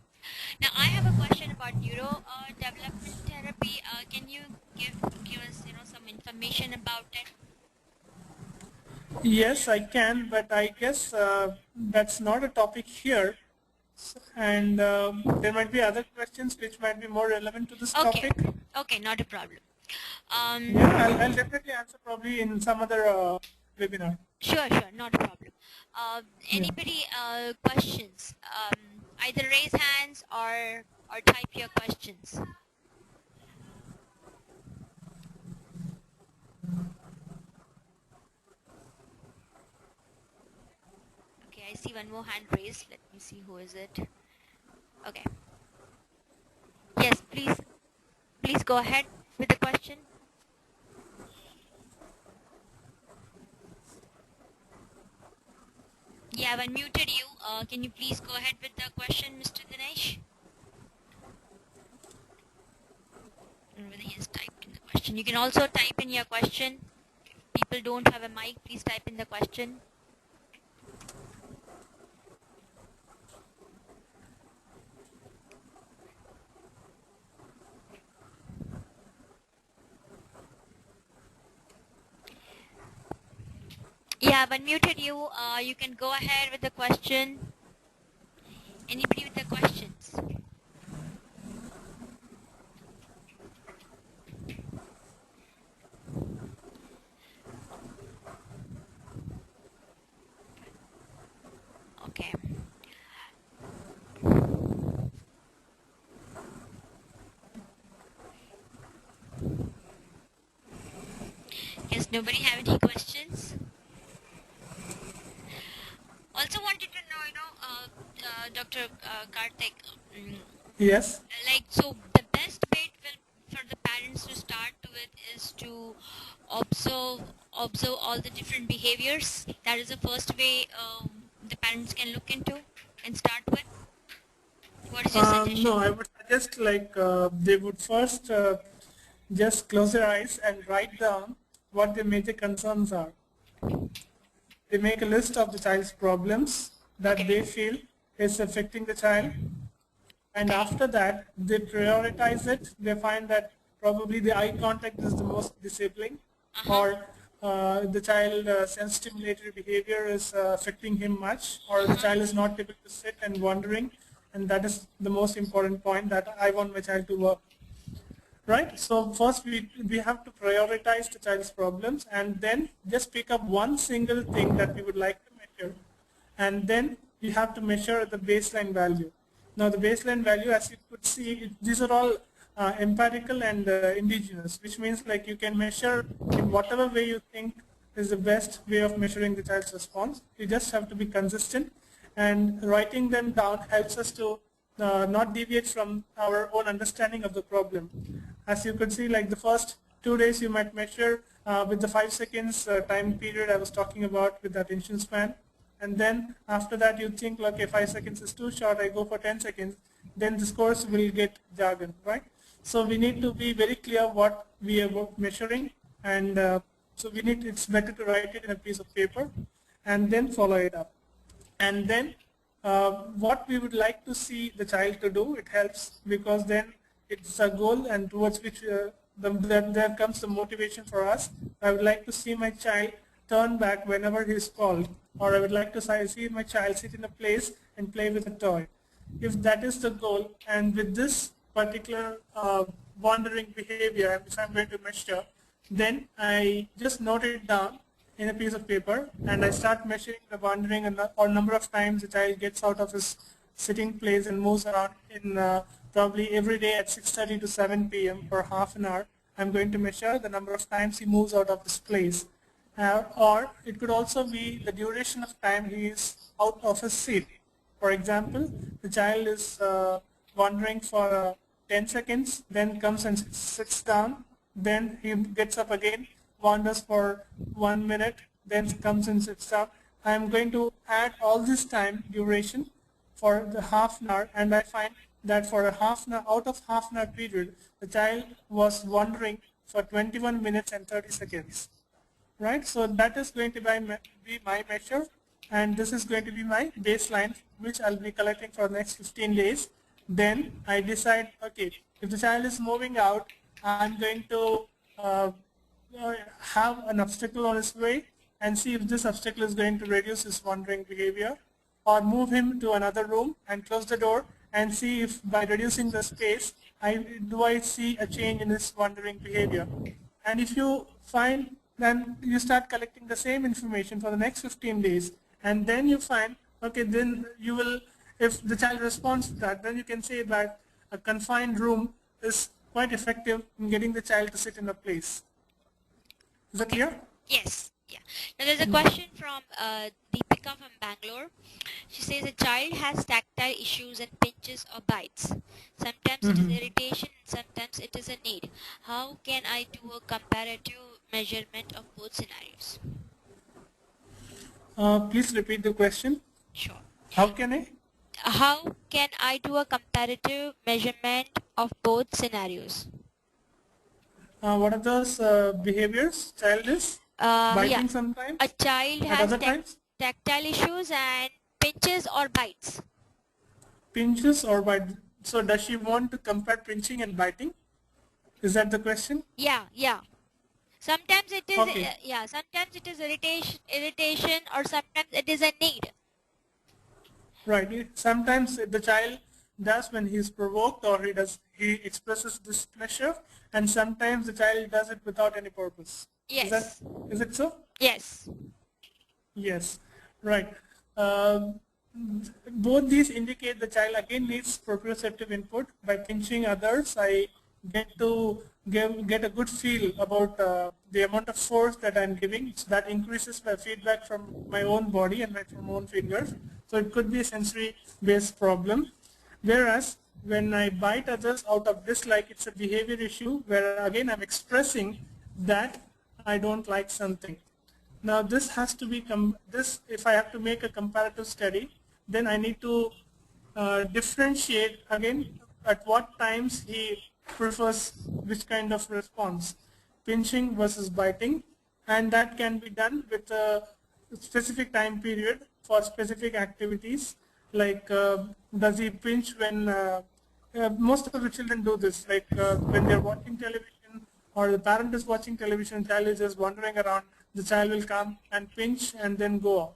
Now I have a question about neuro development therapy. Can you give us some information about it? Yes, I can, but I guess that's not a topic here. And there might be other questions which might be more relevant to this Okay, topic. okay, not a problem. Yeah, I'll definitely answer probably in some other webinar. Sure, not a problem. Yeah. Anybody questions? Either raise hands or type your questions. Okay, I see one more hand raised. Let me see who is it. Okay. Yes, please go ahead with the question. Yeah, I've unmuted you. Can you please go ahead with the question, Mr. Dinesh? I don't know whether he has typed in the question. You can also type in your question. If people don't have a mic, please type in the question. Yeah, I've unmuted you. You can go ahead with the question. Anybody with the questions? Okay. Yes, nobody have any questions? Also wanted to know, Dr. Karthik, Yes. like, so the best way for the parents to start with is to observe all the different behaviors. That is the first way the parents can look into and start with. What is your No, I suggestion? would suggest like they would first just close their eyes and write down what their major concerns are. They make a list of the child's problems that Okay. they feel is affecting the child, and Okay. after that they prioritize it. They find that probably the eye contact is the most disabling, Uh-huh. or the child sense stimulatory behavior is affecting him much, or the child is Uh-huh. not able to sit and wandering, and that is the most important point that I want my child to work. Right. So first we have to prioritize the child's problems, and then just pick up one single thing that we would like to measure, and then we have to measure the baseline value. Now the baseline value, as you could see, these are all empirical and indigenous, which means like you can measure in whatever way you think is the best way of measuring the child's response. You just have to be consistent, and writing them down helps us to not deviate from our own understanding of the problem. As you could see, like the first 2 days you might measure with the 5 seconds time period I was talking about with the attention span. And then after that you think, okay, 5 seconds is too short, I go for 10 seconds, then this course will get jargon, right? So we need to be very clear what we are measuring, and so it's better to write it in a piece of paper and then follow it up. And then what we would like to see the child to do, it helps because then it's a goal and towards which there comes the motivation for us. I would like to see my child turn back whenever he is called, or I would like to see my child sit in a place and play with a toy. If that is the goal, and with this particular wandering behavior which I'm going to measure, then I just note it down in a piece of paper, and I start measuring the wandering or number of times the child gets out of his sitting place and moves around in probably every day at 6:30 to 7 p.m. for half an hour. I'm going to measure the number of times he moves out of his place. Or it could also be the duration of time he is out of his seat. For example, the child is wandering for 10 seconds, then comes and sits down, then he gets up again, wanders for 1 minute, then comes and sits down. I am going to add all this time duration for the half an hour, and I find that for a half an hour, out of half an hour period, the child was wandering for 21 minutes and 30 seconds. Right, so that is going to be my measure, and this is going to be my baseline, which I'll be collecting for the next 15 days. Then I decide, okay, if the child is moving out, I'm going to uh, have an obstacle on his way and see if this obstacle is going to reduce his wandering behavior, or move him to another room and close the door and see if by reducing the space, I see a change in his wandering behavior. And if you find, then you start collecting the same information for the next 15 days, and then you find, okay, then you will, if the child responds to that, then you can say that a confined room is quite effective in getting the child to sit in a place. Is that Okay. clear? Yes. Yeah. Now there's a question from Deepika from Bangalore. She says a child has tactile issues and pinches or bites. Sometimes it is irritation and sometimes it is a need. How can I do a comparative measurement of both scenarios? Please repeat the question. Sure. How can I? How can I do a comparative measurement of both scenarios? What are those behaviors? Child is Yeah. biting A sometimes, child at has other times tactile issues and pinches or bites. pinches or bite. So does she want to compare pinching and biting? Is that the question? Yeah, yeah. Sometimes it is, Okay, yeah, sometimes it is irritation, or sometimes it is a need. right. Sometimes the child does when he is provoked, or he expresses displeasure, and sometimes the child does it without any purpose. Yes. Is it so? Yes. Yes, right. Um, Both these indicate the child again needs proprioceptive input. By pinching others, I get to get a good feel about the amount of force that I'm giving. So that increases my feedback from my own body and from my own fingers. So it could be a sensory-based problem. Whereas when I bite others out of dislike, it's a behavior issue where again I'm expressing that I don't like something. Now this has to be, if I have to make a comparative study, then I need to differentiate again at what times he prefers which kind of response, pinching versus biting, and that can be done with a specific time period for specific activities, like does he pinch when, most of the children do this, like when they're watching television or the parent is watching television, child is just wandering around, the child will come and pinch and then go out,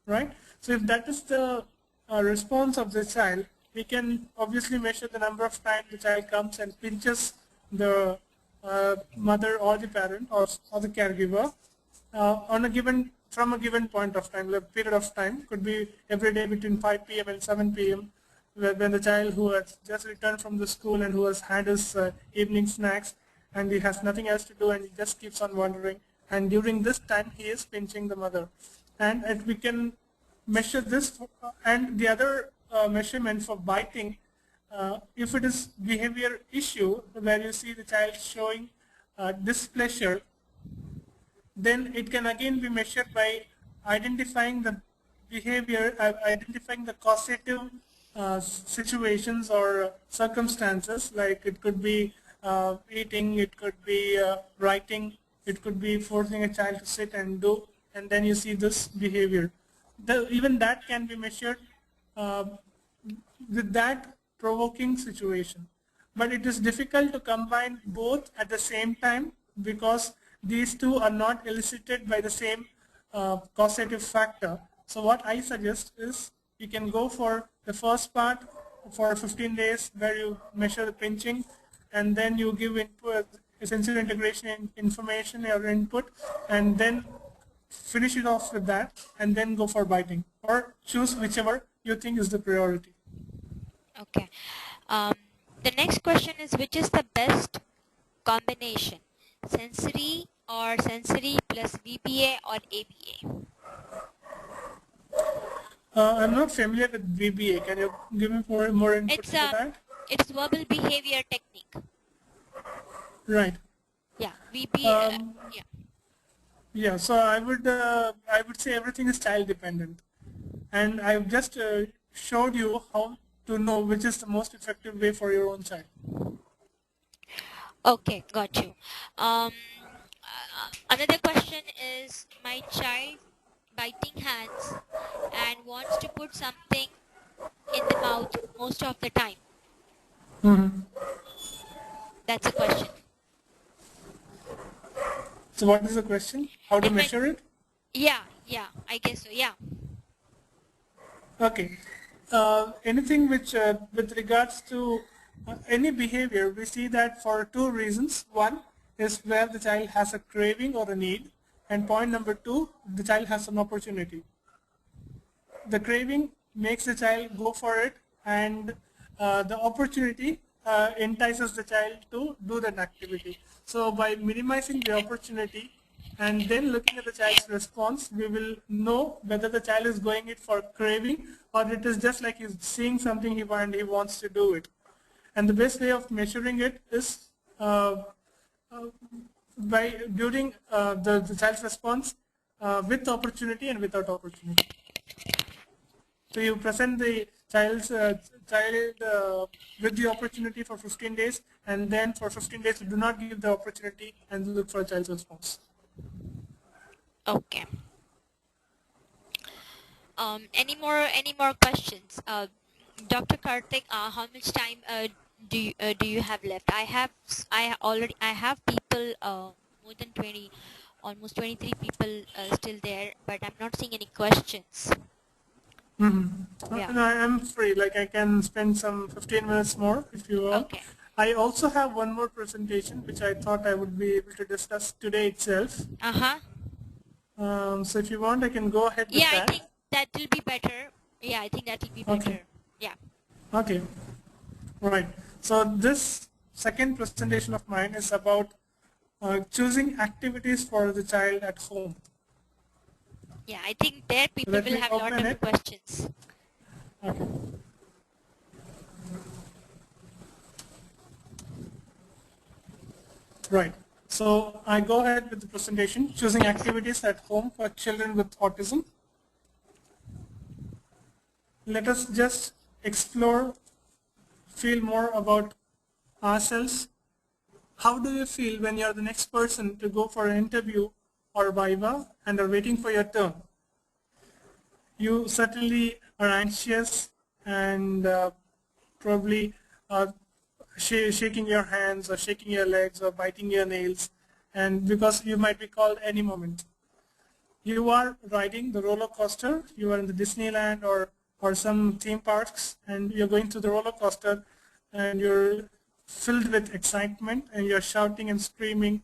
right? So if that is the response of the child, we can obviously measure the number of times the child comes and pinches the mother or the parent or the caregiver on a given, from a given point of time, like period of time, could be every day between 5 p.m. and 7 p.m. When the child who has just returned from the school and who has had his evening snacks and he has nothing else to do and he just keeps on wandering, and during this time he is pinching the mother, and we can measure this. And the other measurement for biting, if it is behavior issue where you see the child showing displeasure, then it can again be measured by identifying the behavior, identifying the causative situations or circumstances, like it could be eating, it could be writing, it could be forcing a child to sit and do, and then you see this behavior. Even that can be measured uh, with that provoking situation. But it is difficult to combine both at the same time because these two are not elicited by the same causative factor. So what I suggest is you can go for the first part for 15 days where you measure the pinching, and then you give input, essential integration information or input, and then finish it off with that, and then go for biting, or choose whichever you think is the priority. Okay. Um, the next question is, which is the best combination? Sensory plus VBA or ABA? I'm not familiar with VBA. Can you give me more input It's into that? it's verbal behavior technique. Right. Yeah, VBA. Um, Yeah. yeah. So I would say everything is child dependent, and I've just showed you how to know which is the most effective way for your own child. Okay, got you. Another question is, my child biting hands and wants to put something in the mouth most of the time. That's a question. So what is the question? How to And when, measure it? yeah, I guess so. Yeah. Okay. Anything which, with regards to any behavior, we see that for two reasons. One is where the child has a craving or a need, and point number two, the child has an opportunity. The craving makes the child go for it, and the opportunity entices the child to do that activity. So by minimizing the opportunity and then looking at the child's response, we will know whether the child is going it for craving or it is just like he's seeing something he wants to do it. And the best way of measuring it is uh, by during the child's response with opportunity and without opportunity. So you present the child with the opportunity for 15 days, and then for 15 days you do not give the opportunity and look for a child's response. Okay. Any more questions? Dr. Karthik, how much time do you have left? I have people more than 20, almost 23 people still there, but I'm not seeing any questions. Yeah. No, I'm free. Like I can spend some 15 minutes more if you want. Okay. I also have one more presentation which I thought I would be able to discuss today itself. Uh-huh. So if you want, I can go ahead with Yeah, I that. think that will be better. Yeah, I think that will be Okay. better. Yeah. Okay. Right. So this second presentation of mine is about choosing activities for the child at home. Yeah, I think there So people let will me have a lot open of it. questions. Okay. Right. So I go ahead with the presentation, choosing Yes. activities at home for children with autism. Let us just explore, feel more about ourselves. How do you feel when you're the next person to go for an interview or viva and are waiting for your turn? You certainly are anxious and probably shaking your hands or shaking your legs or biting your nails, and because you might be called any moment. You are riding the roller coaster, you are in the Disneyland or some theme parks, and you're going through the roller coaster and you're filled with excitement and you're shouting and screaming,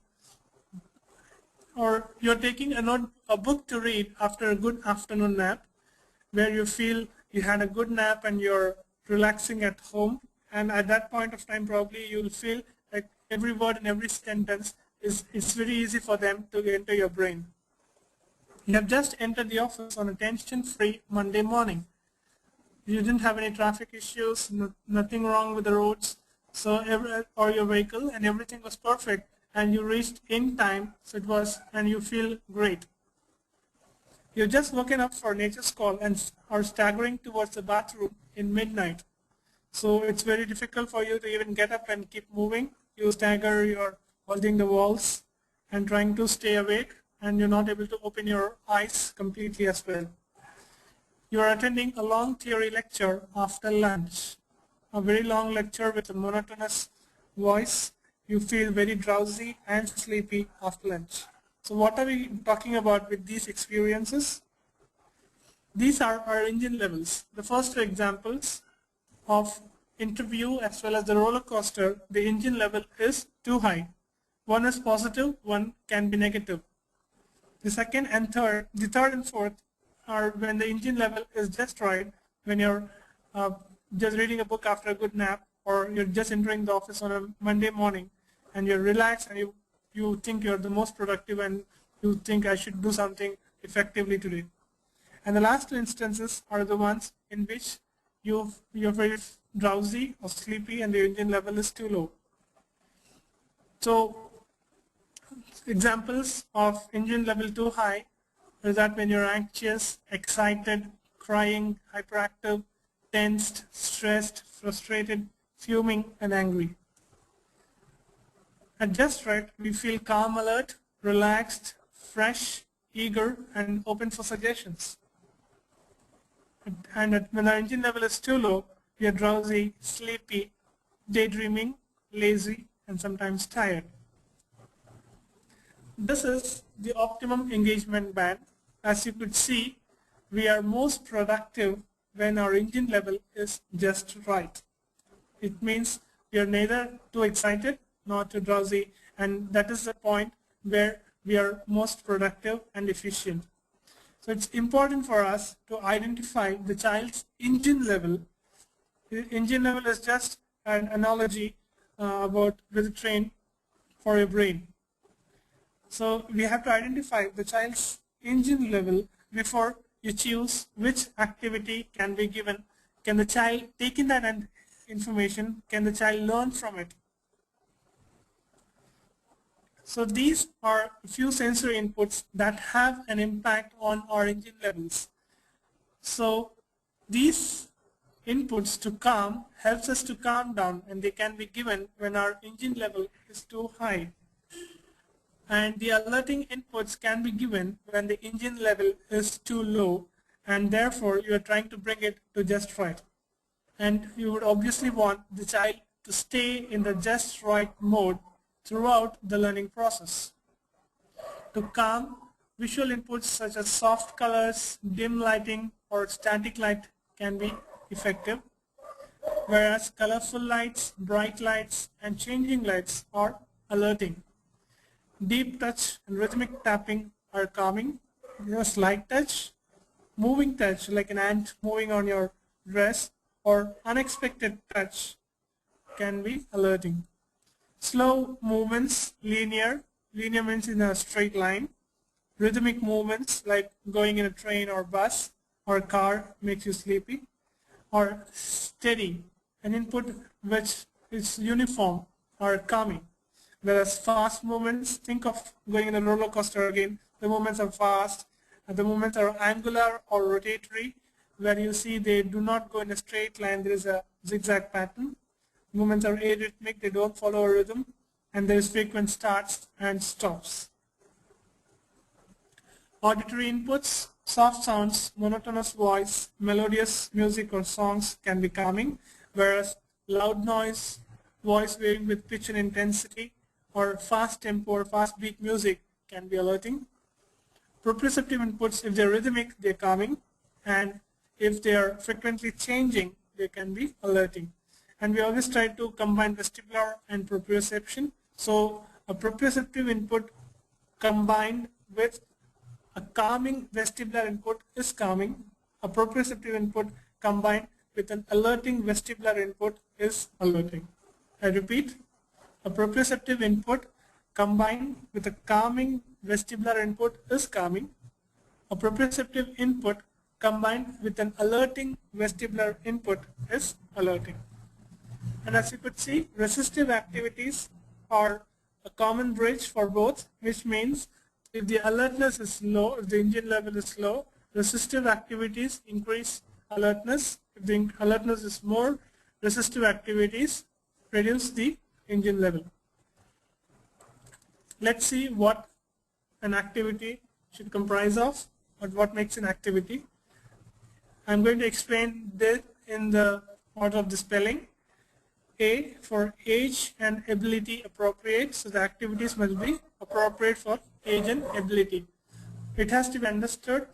or you're taking a book to read after a good afternoon nap where you feel you had a good nap and you're relaxing at home, and at that point of time probably you'll feel like every word and every sentence is it's very easy for them to enter your brain. You have just entered the office on a tension-free Monday morning. You didn't have any traffic issues, nothing wrong with the roads, or your vehicle, and everything was perfect. And you reached in time, so it was, and you feel great. You've just woken up for nature's call and are staggering towards the bathroom in midnight. So it's very difficult for you to even get up and keep moving. You stagger, you're holding the walls and trying to stay awake, and you're not able to open your eyes completely as well. You're attending a long theory lecture after lunch, a very long lecture with a monotonous voice. You feel very drowsy and sleepy after lunch. So what are we talking about with these experiences? These are our engine levels. The first two examples of interview as well as the roller coaster, the engine level is too high. One is positive, one can be negative. The second and third, the third and fourth are when the engine level is just right, when you're just reading a book after a good nap, or you're just entering the office on a Monday morning and you're relaxed and you think you're the most productive and you think I should do something effectively today. And the last two instances are the ones in which you're very drowsy or sleepy and the engine level is too low. So examples of engine level too high is that when you're anxious, excited, crying, hyperactive, tensed, stressed, frustrated, fuming, and angry. At just right, we feel calm, alert, relaxed, fresh, eager, and open for suggestions. And when our engine level is too low, we are drowsy, sleepy, daydreaming, lazy, and sometimes tired. This is the optimum engagement band. As you could see, we are most productive when our engine level is just right. It means we are neither too excited nor too drowsy, and that is the point where we are most productive and efficient. So it's important for us to identify the child's engine level. The engine level is just an analogy about with a train for your brain. So we have to identify the child's engine level before you choose which activity can be given. Can the child take in that information? Can the child learn from it? So these are a few sensory inputs that have an impact on our engine levels. So these inputs to calm helps us to calm down, and they can be given when our engine level is too high. And the alerting inputs can be given when the engine level is too low, and therefore you are trying to bring it to just right. And you would obviously want the child to stay in the just right mode throughout the learning process. To calm, visual inputs such as soft colors, dim lighting, or static light can be effective, whereas colorful lights, bright lights, and changing lights are alerting. Deep touch and rhythmic tapping are calming. Just light touch, moving touch like an ant moving on your dress, or unexpected touch can be alerting. Slow movements, linear means in a straight line. Rhythmic movements like going in a train or bus or car makes you sleepy. Or steady, an input which is uniform or calming. Whereas fast movements, think of going in a roller coaster again, the movements are fast, and the movements are angular or rotatory, where you see they do not go in a straight line, there is a zigzag pattern. Movements are arrhythmic, they don't follow a rhythm, and there is frequent starts and stops. Auditory inputs, soft sounds, monotonous voice, melodious music or songs can be calming, whereas loud noise, voice varying with pitch and intensity, or fast tempo or fast beat music can be alerting. Proprioceptive inputs, if they're rhythmic, they're calming, and if they are frequently changing, they can be alerting. And we always try to combine vestibular and proprioception. So a proprioceptive input combined with a calming vestibular input is calming. A proprioceptive input combined with an alerting vestibular input is alerting. I repeat, a proprioceptive input combined with a calming vestibular input is calming. A proprioceptive input combined with an alerting vestibular input is alerting. And as you could see, resistive activities are a common bridge for both, which means if the alertness is low, if the engine level is low, resistive activities increase alertness. If the alertness is more, resistive activities reduce the engine level. Let's see what an activity should comprise of, or what makes an activity. I'm going to explain this in the order of the spelling. A for age and ability appropriate, so the activities must be appropriate for age and ability. It has to be understood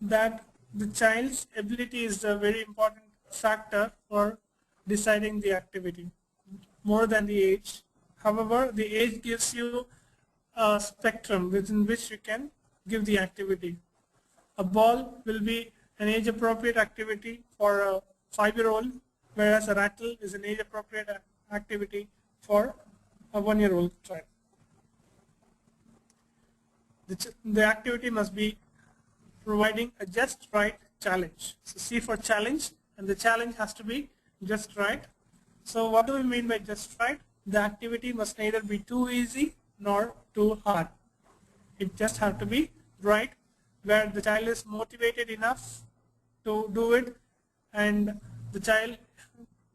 that the child's ability is a very important factor for deciding the activity, more than the age. However, the age gives you a spectrum within which you can give the activity. A ball will be an age appropriate activity for a 5-year-old, whereas a rattle is an age appropriate activity for a 1-year-old child. The activity must be providing a just right challenge. So C for challenge, and the challenge has to be just right. So what do we mean by just right? The activity must neither be too easy nor too hard. It just has to be right, where the child is motivated enough to do it, and the child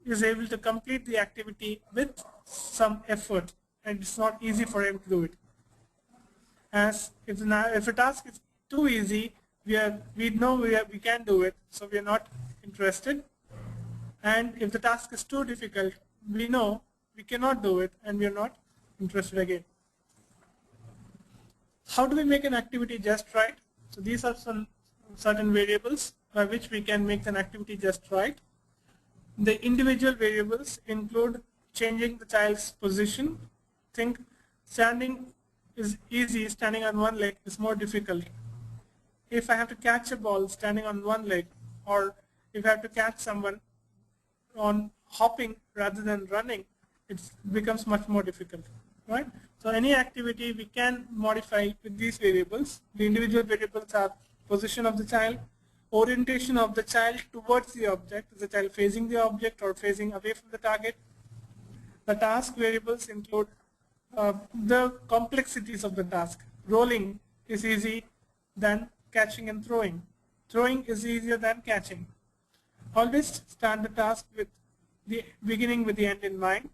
is able to complete the activity with some effort, and it's not easy for him to do it. As if a task is too easy, we know we can do it, so we are not interested. And if the task is too difficult, we know we cannot do it, and we are not interested again. How do we make an activity just right? So these are some certain variables by which we can make an activity just right. The individual variables include changing the child's position. Think standing is easy, standing on one leg is more difficult. If I have to catch a ball standing on one leg, or if I have to catch someone on hopping rather than running, it becomes much more difficult, right? So any activity we can modify with these variables. The individual variables are position of the child, orientation of the child towards the object, is the child facing the object or facing away from the target. The task variables include the complexities of the task. Rolling is easy than catching and throwing. Throwing is easier than catching. Always start the task with the beginning with the end in mind.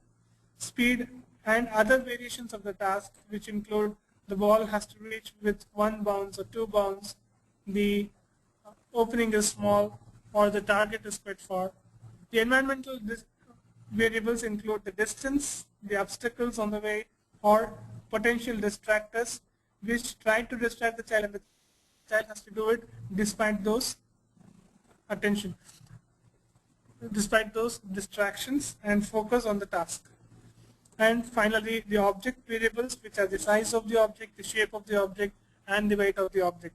Speed and other variations of the task, which include the ball has to reach with 1 bounce or 2 bounce, the opening is small, or the target is quite far. The environmental variables include the distance, the obstacles on the way, or potential distractors. which try to distract the child, and the child has to do it despite those attention, despite those distractions, and focus on the task. And finally, the object variables, which are the size of the object, the shape of the object, and the weight of the object.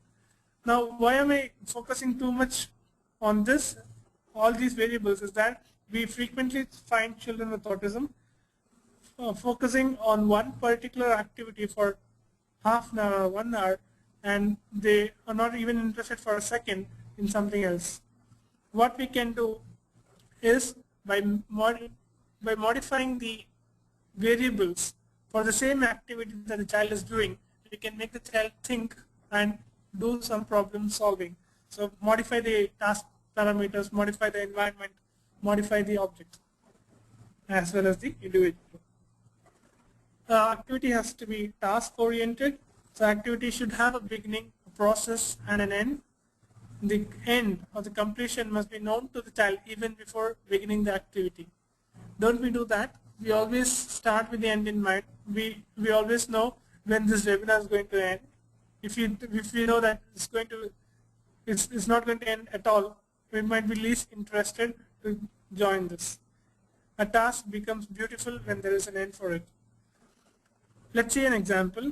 Now, why am I focusing too much on this, all these variables, is that we frequently find children with autism focusing on one particular activity for half an hour or 1 hour, and they are not even interested for a second in something else. What we can do is by modifying the variables for the same activity that the child is doing, we can make the child think and do some problem solving. So modify the task parameters, modify the environment, modify the object, as well as the individual. Activity has to be task oriented. So activity should have a beginning, a process, and an end. The end or the completion must be known to the child even before beginning the activity. Don't we do that? We always start with the end in mind. We always know when this webinar is going to end. If we know that it's not going to end at all, we might be least interested to join this. A task becomes beautiful when there is an end for it. Let's see an example.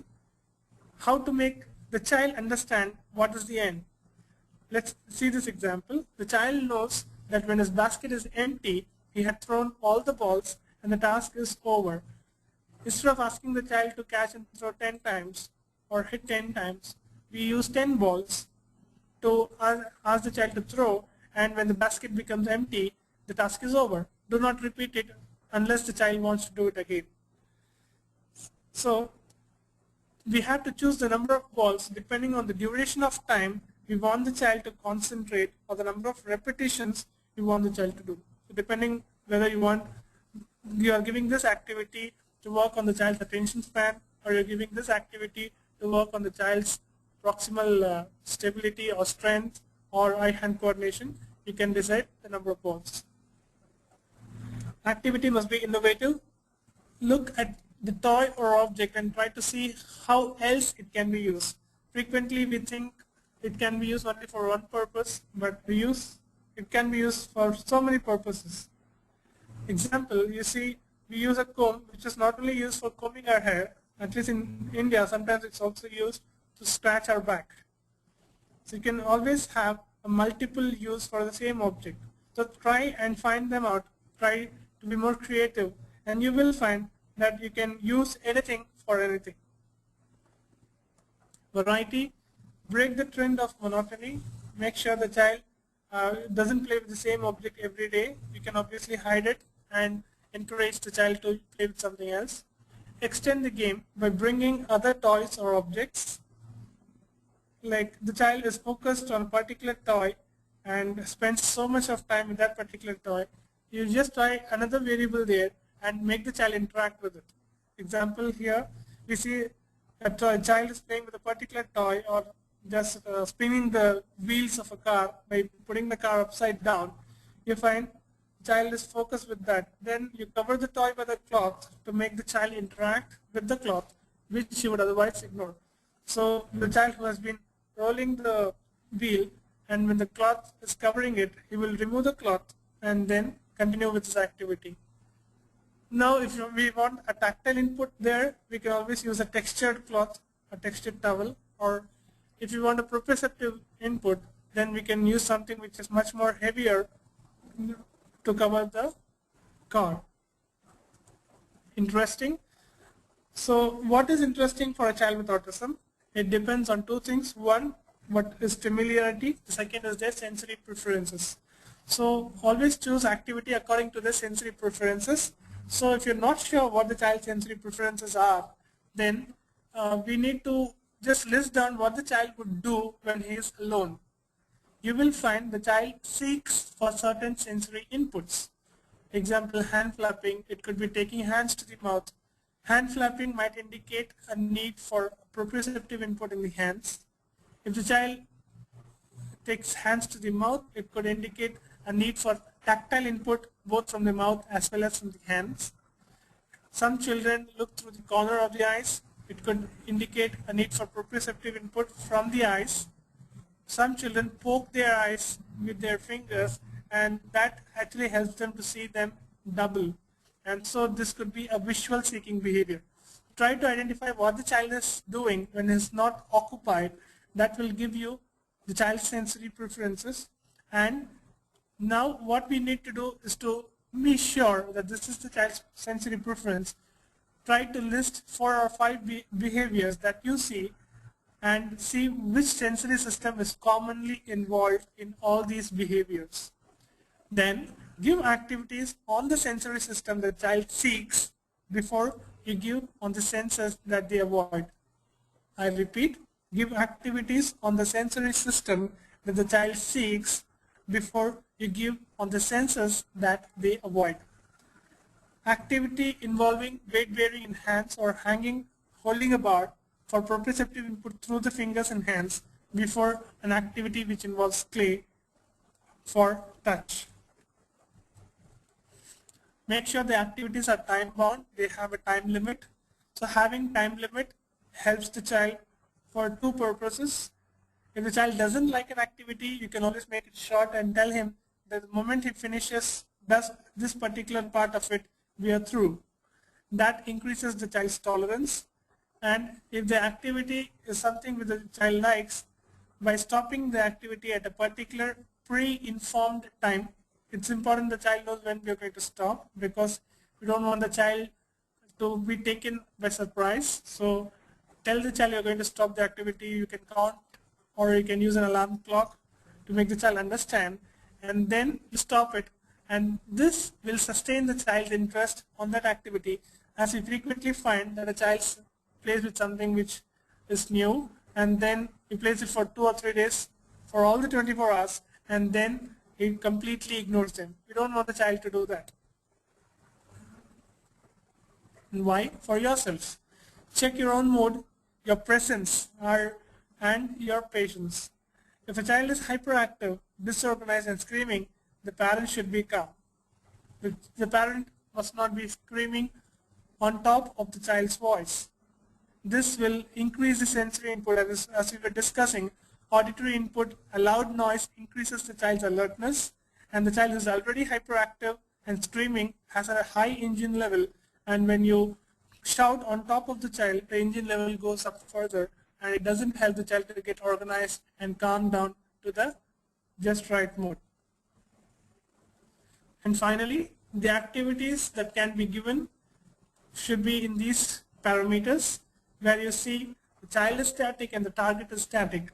How to make the child understand what is the end. Let's see this example. The child knows that when his basket is empty, he had thrown all the balls and the task is over. Instead of asking the child to catch and throw 10 times or hit 10 times, we use 10 balls to ask the child to throw, and when the basket becomes empty, the task is over. Do not repeat it unless the child wants to do it again. So we have to choose the number of balls depending on the duration of time we want the child to concentrate, or the number of repetitions we want the child to do. So depending whether you are giving this activity to work on the child's attention span, or you're giving this activity to work on the child's proximal stability or strength or eye-hand coordination, you can decide the number of balls. Activity must be innovative. Look at the toy or object and try to see how else it can be used. Frequently we think it can be used only for one purpose, but it can be used for so many purposes. Example, you see, we use a comb, which is not only used for combing our hair, at least in India, sometimes it's also used to scratch our back. So you can always have a multiple use for the same object. So try and find them out, try to be more creative, and you will find that you can use anything for anything. Variety, break the trend of monotony, make sure the child doesn't play with the same object every day. You can obviously hide it and encourage the child to play with something else. Extend the game by bringing other toys or objects. Like the child is focused on a particular toy and spends so much of time with that particular toy, you just try another variable there and make the child interact with it. Example here, we see a child is playing with a particular toy, or just spinning the wheels of a car by putting the car upside down. You find the child is focused with that. Then you cover the toy by the cloth to make the child interact with the cloth, which she would otherwise ignore. So the child who has been rolling the wheel, and when the cloth is covering it, he will remove the cloth and then continue with his activity. Now if we want a tactile input there, we can always use a textured cloth, a textured towel, or if you want a proprioceptive input, then we can use something which is much more heavier to cover the car. Interesting. So what is interesting for a child with autism? It depends on two things. One, what is familiarity. The second is their sensory preferences. So always choose activity according to their sensory preferences. So if you're not sure what the child's sensory preferences are, then we need to just list down what the child would do when he is alone. You will find the child seeks for certain sensory inputs. Example, hand flapping. It could be taking hands to the mouth. Hand flapping might indicate a need for proprioceptive input in the hands. If the child takes hands to the mouth, it could indicate a need for tactile input both from the mouth as well as from the hands. Some children look through the corner of the eyes. It could indicate a need for proprioceptive input from the eyes. Some children poke their eyes with their fingers, and that actually helps them to see them double. And so this could be a visual seeking behavior. Try to identify what the child is doing when he's not occupied. That will give you the child's sensory preferences. And now what we need to do is to be sure that this is the child's sensory preference. Try to list 4 or 5 behaviors that you see and see which sensory system is commonly involved in all these behaviors. Then give activities on the sensory system the child seeks before you give on the senses that they avoid. I repeat, give activities on the sensory system that the child seeks before you give on the senses that they avoid. Activity involving weight bearing in hands or hanging, holding a bar for proprioceptive input through the fingers and hands before an activity which involves clay for touch. Make sure the activities are time bound, they have a time limit. So having time limit helps the child for 2 purposes. If the child doesn't like an activity, you can always make it short and tell him that the moment he finishes does this particular part of it, we are through. That increases the child's tolerance. And if the activity is something that the child likes, by stopping the activity at a particular pre-informed time, it's important the child knows when we are going to stop, because we don't want the child to be taken by surprise. So tell the child you're going to stop the activity. You can count, or you can use an alarm clock to make the child understand, and then you stop it. And this will sustain the child's interest on that activity, as we frequently find that a child plays with something which is new, and then he plays it for 2 or 3 days for all the 24 hours, and then he completely ignores them. We don't want the child to do that. And why? For yourselves. Check your own mood, your presence, and your patience. If a child is hyperactive, disorganized, and screaming, the parent should be calm. The parent must not be screaming on top of the child's voice. This will increase the sensory input. As we were discussing, auditory input, a loud noise increases the child's alertness, and the child who is already hyperactive and screaming has a high engine level, and when you shout on top of the child, the engine level goes up further, and it doesn't help the child to get organized and calm down to the just right mode. And finally, the activities that can be given should be in these parameters, where you see the child is static and the target is static.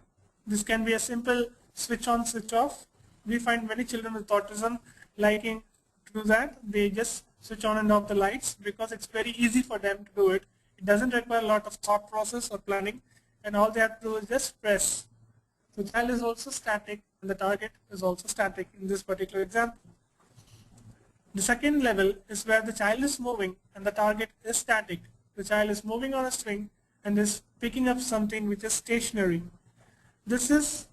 This can be a simple switch on, switch off. We find many children with autism liking to do that. They just switch on and off the lights because it's very easy for them to do it. It doesn't require a lot of thought process or planning, and all they have to do is just press. So the child is also static and the target is also static in this particular example. The second level is where the child is moving and the target is static. The child is moving on a string and is picking up something which is stationary. This is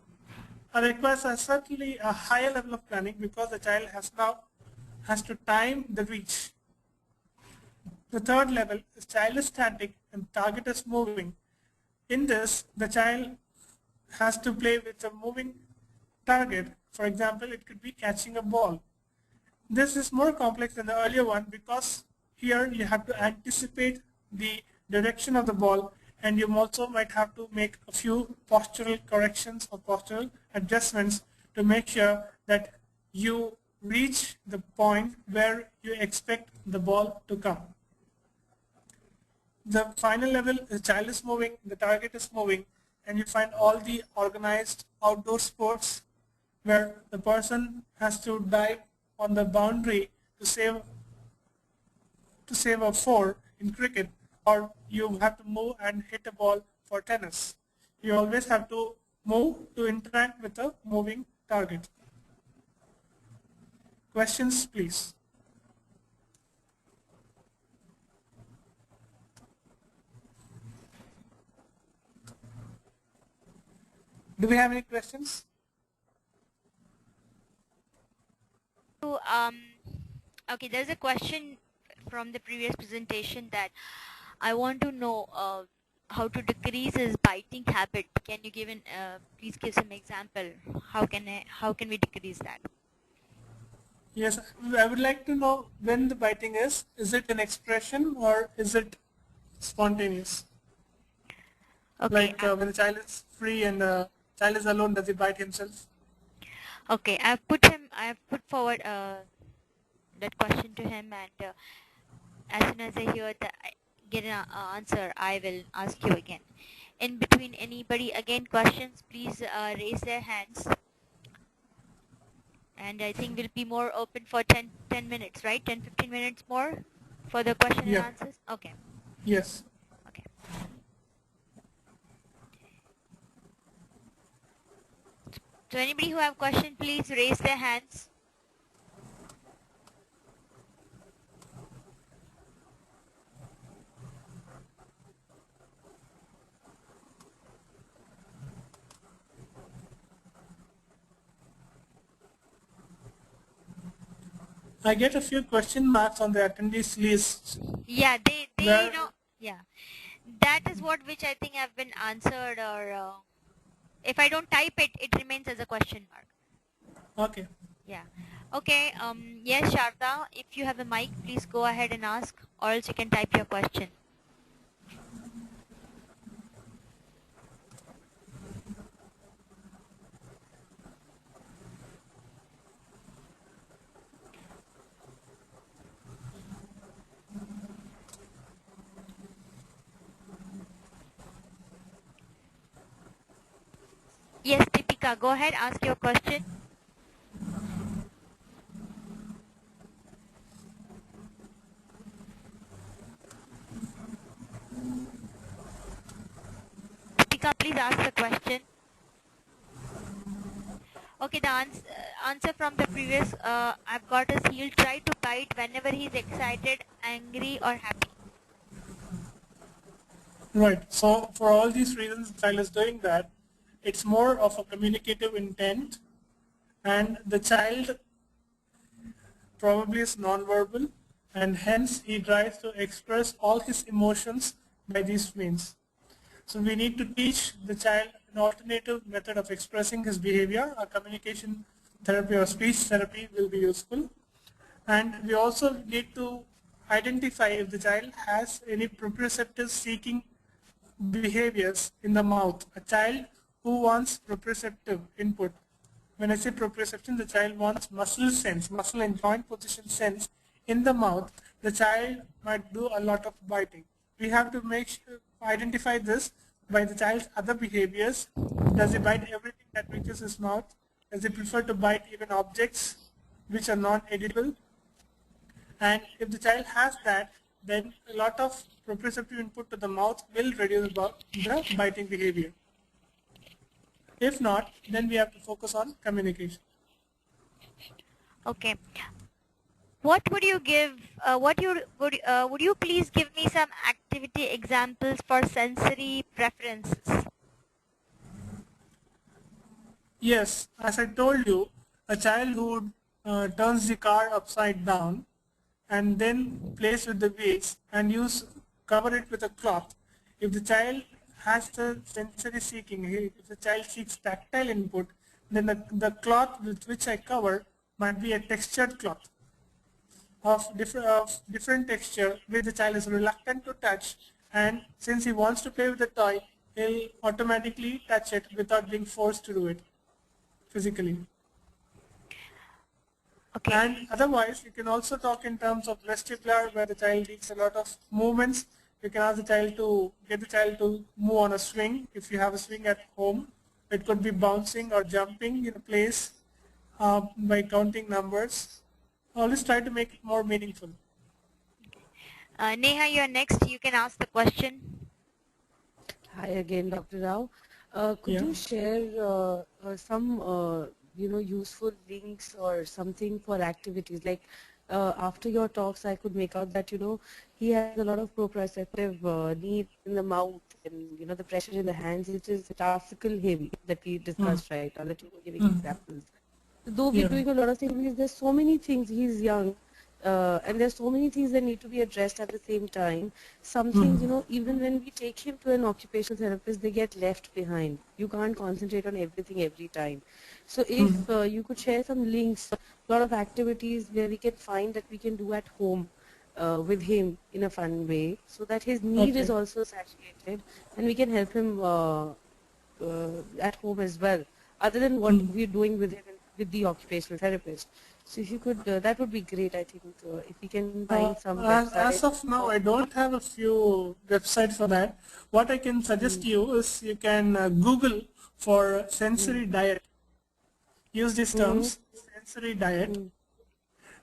requires certainly a higher level of planning, because the child has to time the reach. The third level is child is static and target is moving. In this, the child has to play with a moving target. For example, it could be catching a ball. This is more complex than the earlier one, because here you have to anticipate the direction of the ball, and you also might have to make a few postural corrections or postural adjustments to make sure that you reach the point where you expect the ball to come. The final level, the child is moving, the target is moving, and you find all the organized outdoor sports where the person has to dive on the boundary to save a 4 in cricket, or you have to move and hit a ball for tennis. You always have to move to interact with a moving target. Questions, please. Do we have any questions? So, okay, there's a question from the previous presentation that I want to know how to decrease his biting habit. Can you give please give some example? How can we decrease that? Yes, I would like to know when the biting is. Is it an expression or is it spontaneous? Okay, Like when the child is free and the child is alone, does he bite himself? okay. I have put forward that question to him, and as soon as I hear that, I get an answer, I will ask you again. In between, anybody again questions, please raise their hands. And I think we'll be more open for 10 minutes, right? 10-15 minutes more for the question and Yeah. answers. Okay. Yes. Okay. So anybody who have question, please raise their hands. I get a few question marks on the attendees list. Yeah, they Where, know. Yeah, that is which I think have been answered, or if I don't type it, it remains as a question mark. okay. Yeah. Okay. Yes, Sharda, if you have a mic, please go ahead and ask, or else you can type your question. Yes, Deepika, go ahead, ask your question. Deepika, please ask the question. Okay, the answer from the previous I've got is he'll try to bite whenever he's excited, angry, or happy. Right. So for all these reasons, the child is doing that. It's more of a communicative intent, and the child probably is nonverbal, and hence he tries to express all his emotions by these means. So we need to teach the child an alternative method of expressing his behavior. A communication therapy or speech therapy will be useful. And we also need to identify if the child has any proprioceptive seeking behaviors in the mouth. A child who wants proprioceptive input. When I say proprioception, the child wants muscle sense, muscle and joint position sense in the mouth. The child might do a lot of biting. We have to identify this by the child's other behaviors. Does he bite everything that reaches his mouth? Does he prefer to bite even objects which are non-edible? And if the child has that, then a lot of proprioceptive input to the mouth will reduce the biting behavior. If not, then we have to focus on communication. Okay. What would you give? Would you please give me some activity examples for sensory preferences? Yes, as I told you, a child who turns the car upside down and then plays with the wheels and cover it with a cloth. If the child has the sensory seeking, if the child seeks tactile input, then the cloth with which I cover might be a textured cloth of different texture which the child is reluctant to touch, and since he wants to play with the toy, he'll automatically touch it without being forced to do it physically. Okay. And otherwise, you can also talk in terms of vestibular, where the child needs a lot of movements. You can ask the child to get the child to move on a swing. If you have a swing at home, it could be bouncing or jumping in a place by counting numbers. Always try to make it more meaningful. Neha, you're next. You can ask the question. Hi again, Dr. Rao. Could Yeah. you share some useful links or something for activities? Like after your talks, I could make out that he has a lot of proprioceptive needs in the mouth and the pressure in the hands, which is taskical heavy that we discussed, right? Or that you were giving examples. Though we're Yeah. doing a lot of things, because there's so many things. He's young. and there's so many things that need to be addressed at the same time. Some things, even when we take him to an occupational therapist, they get left behind. You can't concentrate on everything every time. So if you could share some links, a lot of activities where we can find that we can do at home with him in a fun way, so that his need is Okay. also satiated, and we can help him at home as well, other than what we're doing with him with the occupational therapist. So if you could, that would be great. I think if we can find some As website. of now, I don't have a few websites for that. What I can suggest you is you can Google for sensory diet. Use these Mm-hmm. terms, sensory diet,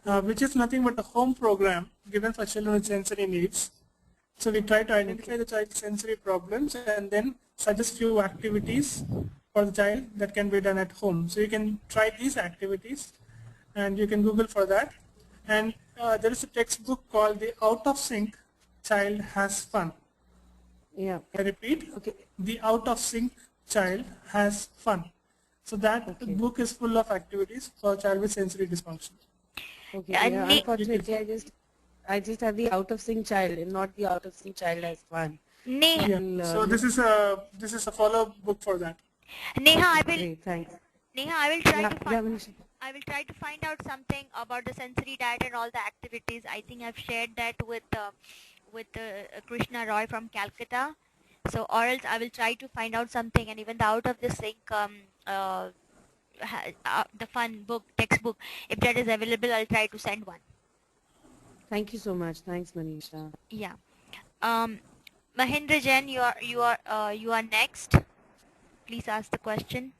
Mm-hmm. which is nothing but a home program given for children with sensory needs. So we try to Okay. identify the child's sensory problems and then suggest few activities for the child that can be done at home. So you can try these activities and you can Google for that. And there is a textbook called The Out of Sync Child Has Fun. Yeah. I repeat, Okay. The Out of Sync Child Has Fun. So that Okay. book is full of activities for a child with sensory dysfunction. Okay. Uh, Yeah. Ne- You can, Unfortunately, I just have the out of sync child and not the out of sync child as fun. Neha, yeah. I'll So look. this is a follow book for that. Neha, Okay. I will Great. Thanks. Neha, I will try Yeah. to find Yeah. Manisha. I will try to find out something about the sensory diet and all the activities. I think I've shared that with Krishna Roy from Calcutta. So, or else I will try to find out something, and even the out of the sync the fun book textbook, if that is available, I'll try to send one. Thank you so much. Thanks, Manisha. Yeah. Um, Mahendra Jain, you are next. Please ask the question.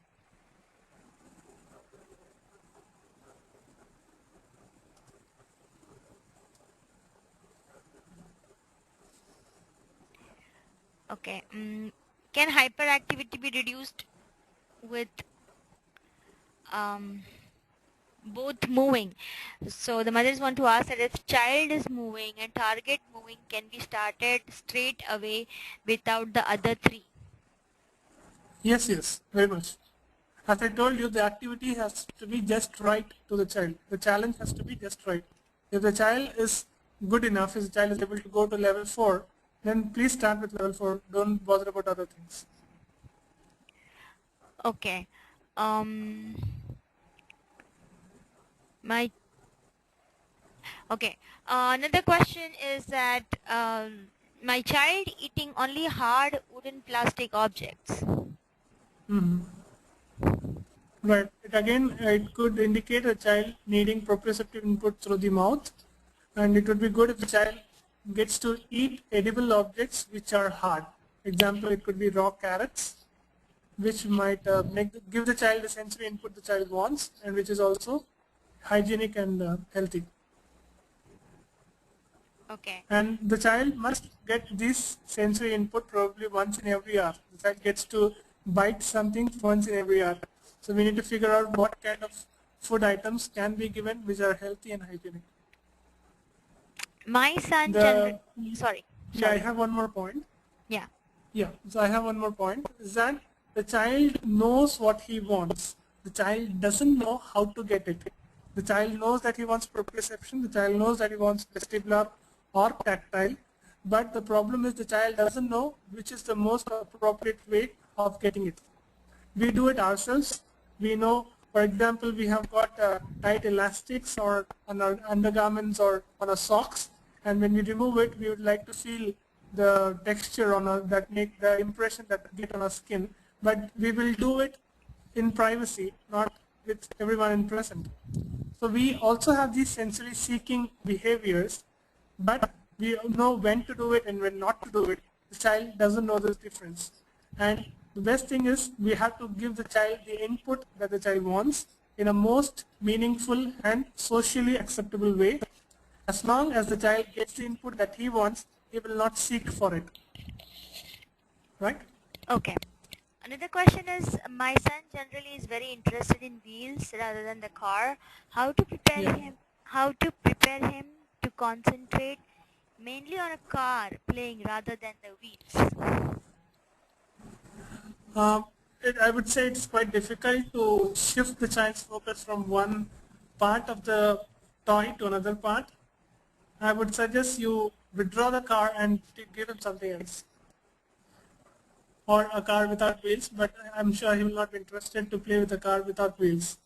Okay. Can hyperactivity be reduced with um, both moving? So the mothers want to ask that if child is moving and target moving can be started straight away without the other three. Yes, yes, very much. As I told you, the activity has to be just right to the child. The challenge has to be just right. If the child is good enough, if the child is able to go to level 4, then please start with level 4. Don't bother about other things. Okay. Um, my okay. Another question is that my child eating only hard wooden plastic objects. Right. It could indicate a child needing proprioceptive input through the mouth, and it would be good if the child gets to eat edible objects which are hard. Example, it could be raw carrots, which might give the child the sensory input the child wants, and which is also hygienic and healthy. Okay. And the child must get this sensory input probably once in every hour. The child gets to bite something once in every hour. So we need to figure out what kind of food items can be given which are healthy and hygienic. My son The sorry, Yeah, I sorry. have one more point. Yeah. Yeah, so I have one more point is that the child knows what he wants. The child doesn't know how to get it. The child knows that he wants proprioception. The child knows that he wants vestibular or tactile. But the problem is the child doesn't know which is the most appropriate way of getting it. We do it ourselves. We know, for example, we have got tight elastics or on our undergarments or on our socks, and when we remove it, we would like to feel the texture on our, that make the impression that get on our skin. But we will do it in privacy, not with everyone in present. So we also have these sensory seeking behaviors, but we know when to do it and when not to do it. The child doesn't know this difference. And the best thing is we have to give the child the input that the child wants in a most meaningful and socially acceptable way. As long as the child gets the input that he wants, he will not seek for it. Right? Okay. Another question is, my son generally is very interested in wheels rather than the car. How to prepare Yeah. him? How to prepare him to concentrate mainly on a car playing rather than the wheels? I would say it's quite difficult to shift the child's focus from one part of the toy to another part. I would suggest you withdraw the car and give him something else, or a car without wheels, but I'm sure he will not be interested to play with a car without wheels.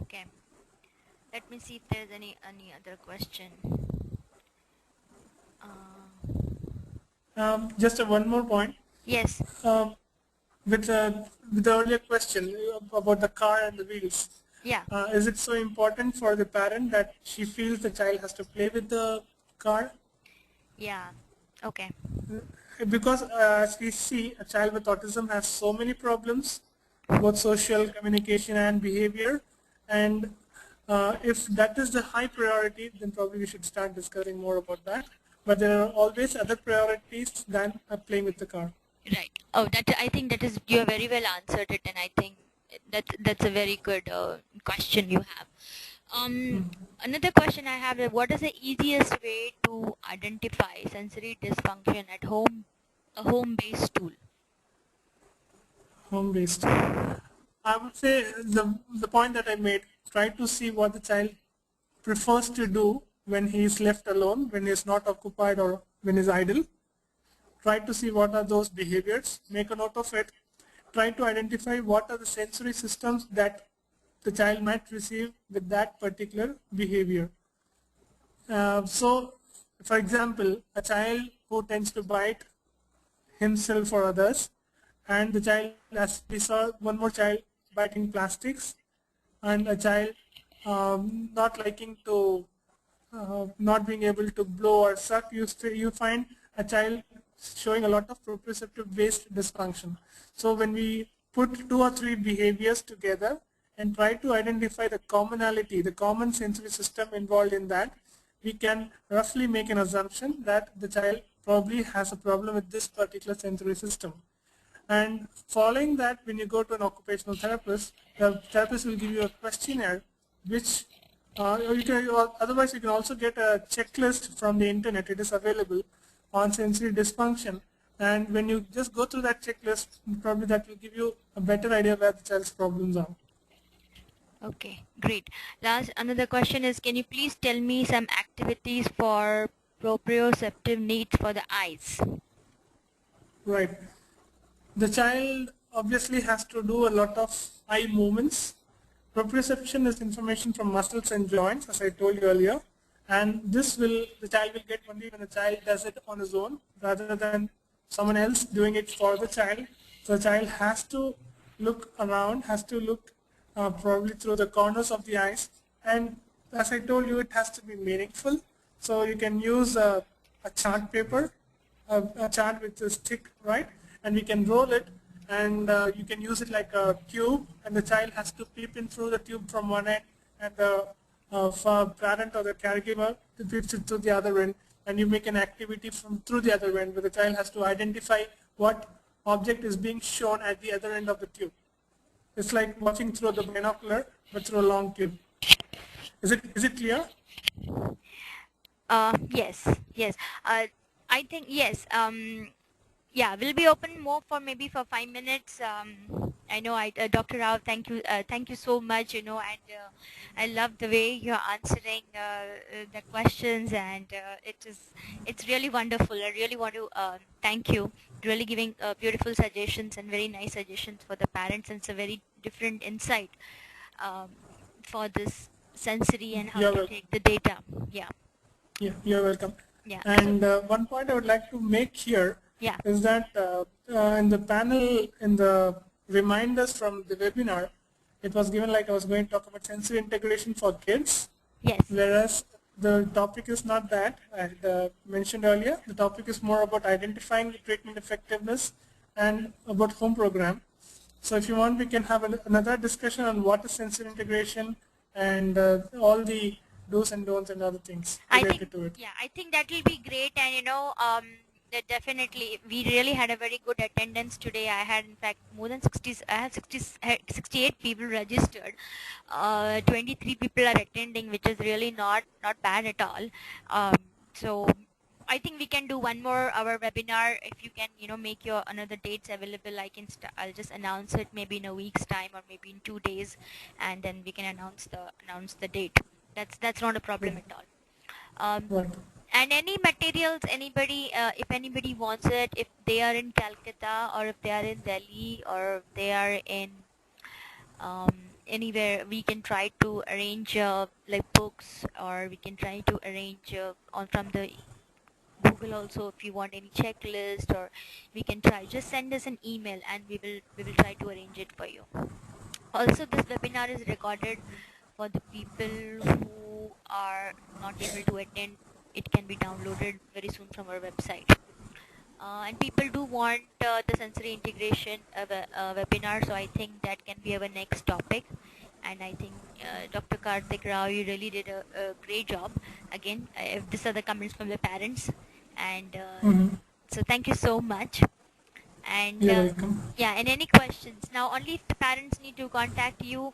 Okay. Let me see if there's any other question. Just one more point. Yes. Um, with the earlier question about the car and the wheels, Yeah. is it so important for the parent that she feels the child has to play with the car? Yeah. Okay. Because as we see, a child with autism has so many problems, both social, communication, and behavior. And if that is the high priority, then probably we should start discussing more about that. But there are always other priorities than playing with the car. Right. Oh, that I think that is you have very well answered it, and I think that's a very good question you have. Another question I have is, what is the easiest way to identify sensory dysfunction at home, a home-based tool? Home-based. I would say the point that I made, try to see what the child prefers to do when he is left alone, when he is not occupied or when he is idle. Try to see what are those behaviors, make a note of it. Try to identify what are the sensory systems that the child might receive with that particular behavior. So, for example, a child who tends to bite himself or others, and the child, as we saw, one more child biting plastics, and a child not liking to, not being able to blow or suck, you find a child showing a lot of proprioceptive based dysfunction. So when we put two or three behaviors together and try to identify the commonality, the common sensory system involved in that, we can roughly make an assumption that the child probably has a problem with this particular sensory system. And following that, when you go to an occupational therapist, the therapist will give you a questionnaire, which otherwise you can also get a checklist from the internet. It is available on sensory dysfunction. And when you just go through that checklist, probably that will give you a better idea where the child's problems are. Okay, great. Last, another question is, can you please tell me some activities for proprioceptive needs for the eyes? Right. The child obviously has to do a lot of eye movements. Proprioception is information from muscles and joints, as I told you earlier, and the child will get only when the child does it on his own rather than someone else doing it for the child. So the child has to look around, has to look probably through the corners of the eyes, and as I told you, it has to be meaningful. So you can use a chart paper, a chart with a stick, right? And we can roll it, and you can use it like a tube, and the child has to peep in through the tube from one end, and the parent or the caregiver peeps it through the other end, and you make an activity from through the other end, where the child has to identify what object is being shown at the other end of the tube. It's like watching through the binocular, but through a long tube. Is it clear? Yes, yes. I think yes. Yeah, we'll be open more for maybe for 5 minutes. I know, Dr. Rao, thank you so much. And I love the way you're answering the questions, and it's really wonderful. I really want to thank you. Really giving beautiful suggestions and very nice suggestions for the parents, and it's a very different insight um, for this sensory and how You're to welcome. take the data. Yeah, Yeah, you're welcome. yeah. So And one point I would like to make here yeah, is that in the panel, in the reminders from the webinar, it was given like I was going to talk about sensory integration for kids, yes. whereas the topic is not that. I had mentioned earlier, the topic is more about identifying the treatment effectiveness and about home program. So if you want, we can have another discussion on what is sensory integration and all the do's and don'ts and other things I think, related to it. yeah, I think that will be great. And that definitely, we really had a very good attendance today. I had, in fact, more than 60, I had 68 people registered. 23 people are attending, which is really not bad at all. So I think we can do one more our webinar. If you can, make your another dates available, I'll just announce it maybe in a week's time or maybe in 2 days, and then we can announce the date. That's not a problem at all. Right. And any materials, anybody, if anybody wants it, if they are in Calcutta or if they are in Delhi or if they are in anywhere, we can try to arrange like books, or we can try to arrange on from the Google also, if you want any checklist, or we can try, just send us an email and we will try to arrange it for you. Also, this webinar is recorded for the people who are not able to attend. It can be downloaded very soon from our website. And people do want the sensory integration webinar, so I think that can be our next topic. And I think Dr. Karthik Rao, you really did a great job. Again, if these are the comments from the parents, and so thank you so much. And You're welcome. yeah, and any questions? Now, only if the parents need to contact you,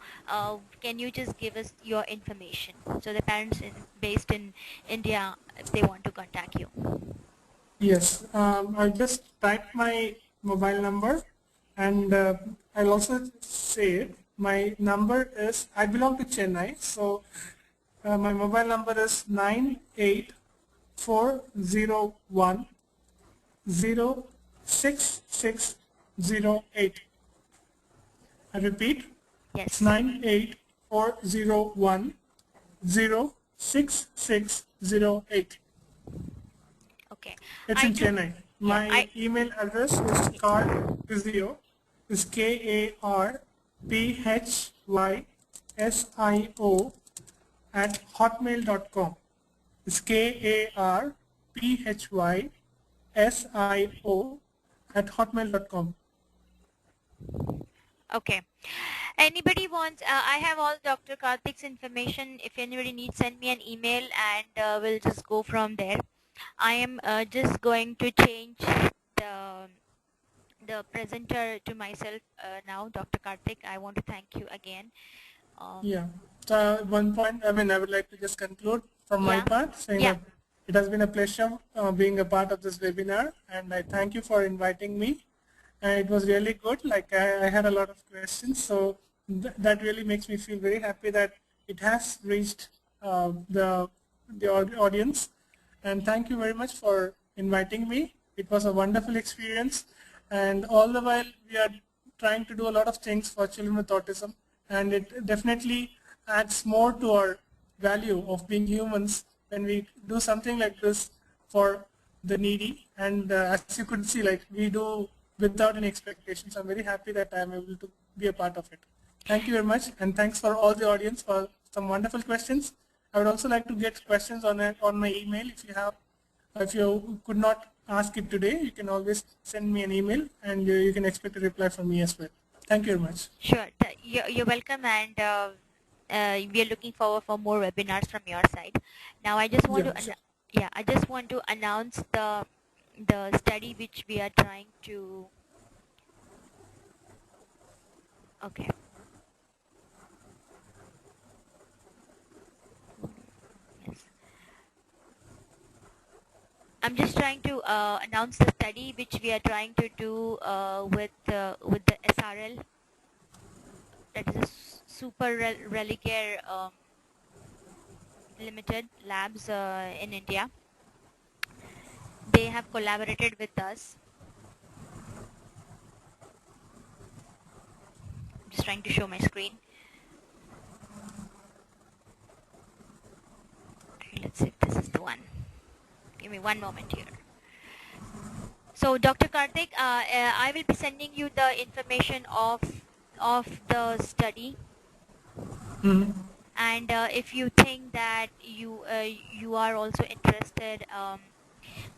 can you just give us your information? So the parents based in India, if they want to contact you. Yes, I'll just type my mobile number, and I'll also say it. My number is, I belong to Chennai, so my mobile number is 98401 06608. I repeat, it's Yes. 98401 06608. Okay. It's I in do. Chennai. Yeah. My email address is Karthik, is KARPHYSIO at hotmail.com. It's KARPHYSIO at hotmail.com. Okay. Anybody wants? I have all Dr. Karthik's information. If anybody needs, send me an email, and we'll just go from there. I am just going to change the the presenter to myself now, Dr. Karthik. I want to thank you again. Yeah. So one point, I would like to just conclude from my Yeah. part, saying Yeah. that it has been a pleasure being a part of this webinar, and I thank you for inviting me. And it was really good. Like I had a lot of questions, so that really makes me feel very happy that it has reached the audience. And thank you very much for inviting me. It was a wonderful experience, and all the while we are trying to do a lot of things for children with autism, and it definitely adds more to our value of being humans when we do something like this for the needy. And as you could see, like we do without any expectations. I'm very happy that I'm able to be a part of it. Thank you very much, and thanks for all the audience for some wonderful questions. I would also like to get questions on my email. If you have, if you could not ask it today, you can always send me an email, and you can expect a reply from me as well. Thank you very much. Sure. You're welcome, and we are looking forward for more webinars from your side. Now, I just want Yeah, to sure. I just want to announce the study which we are trying to. Okay. Yes. I'm just trying to announce the study which we are trying to do with the SRL. That is a super relicare limited labs in India. They have collaborated with us. I'm just trying to show my screen. Okay, let's see if this is the one. Give me one moment here. So, Dr. Karthik, I will be sending you the information of the study. And if you think that you are also interested,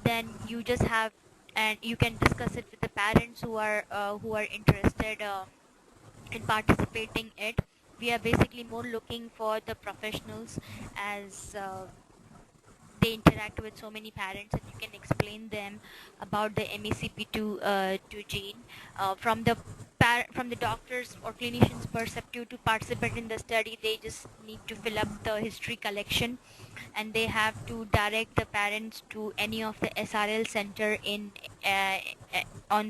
then you just have, and you can discuss it with the parents who are interested in participating it. We are basically more looking for the professionals, as they interact with so many parents, and you can explain them about the MECP2 gene from the doctors or clinicians' perspective. To participate in the study, they just need to fill up the history collection, and they have to direct the parents to any of the SRL center in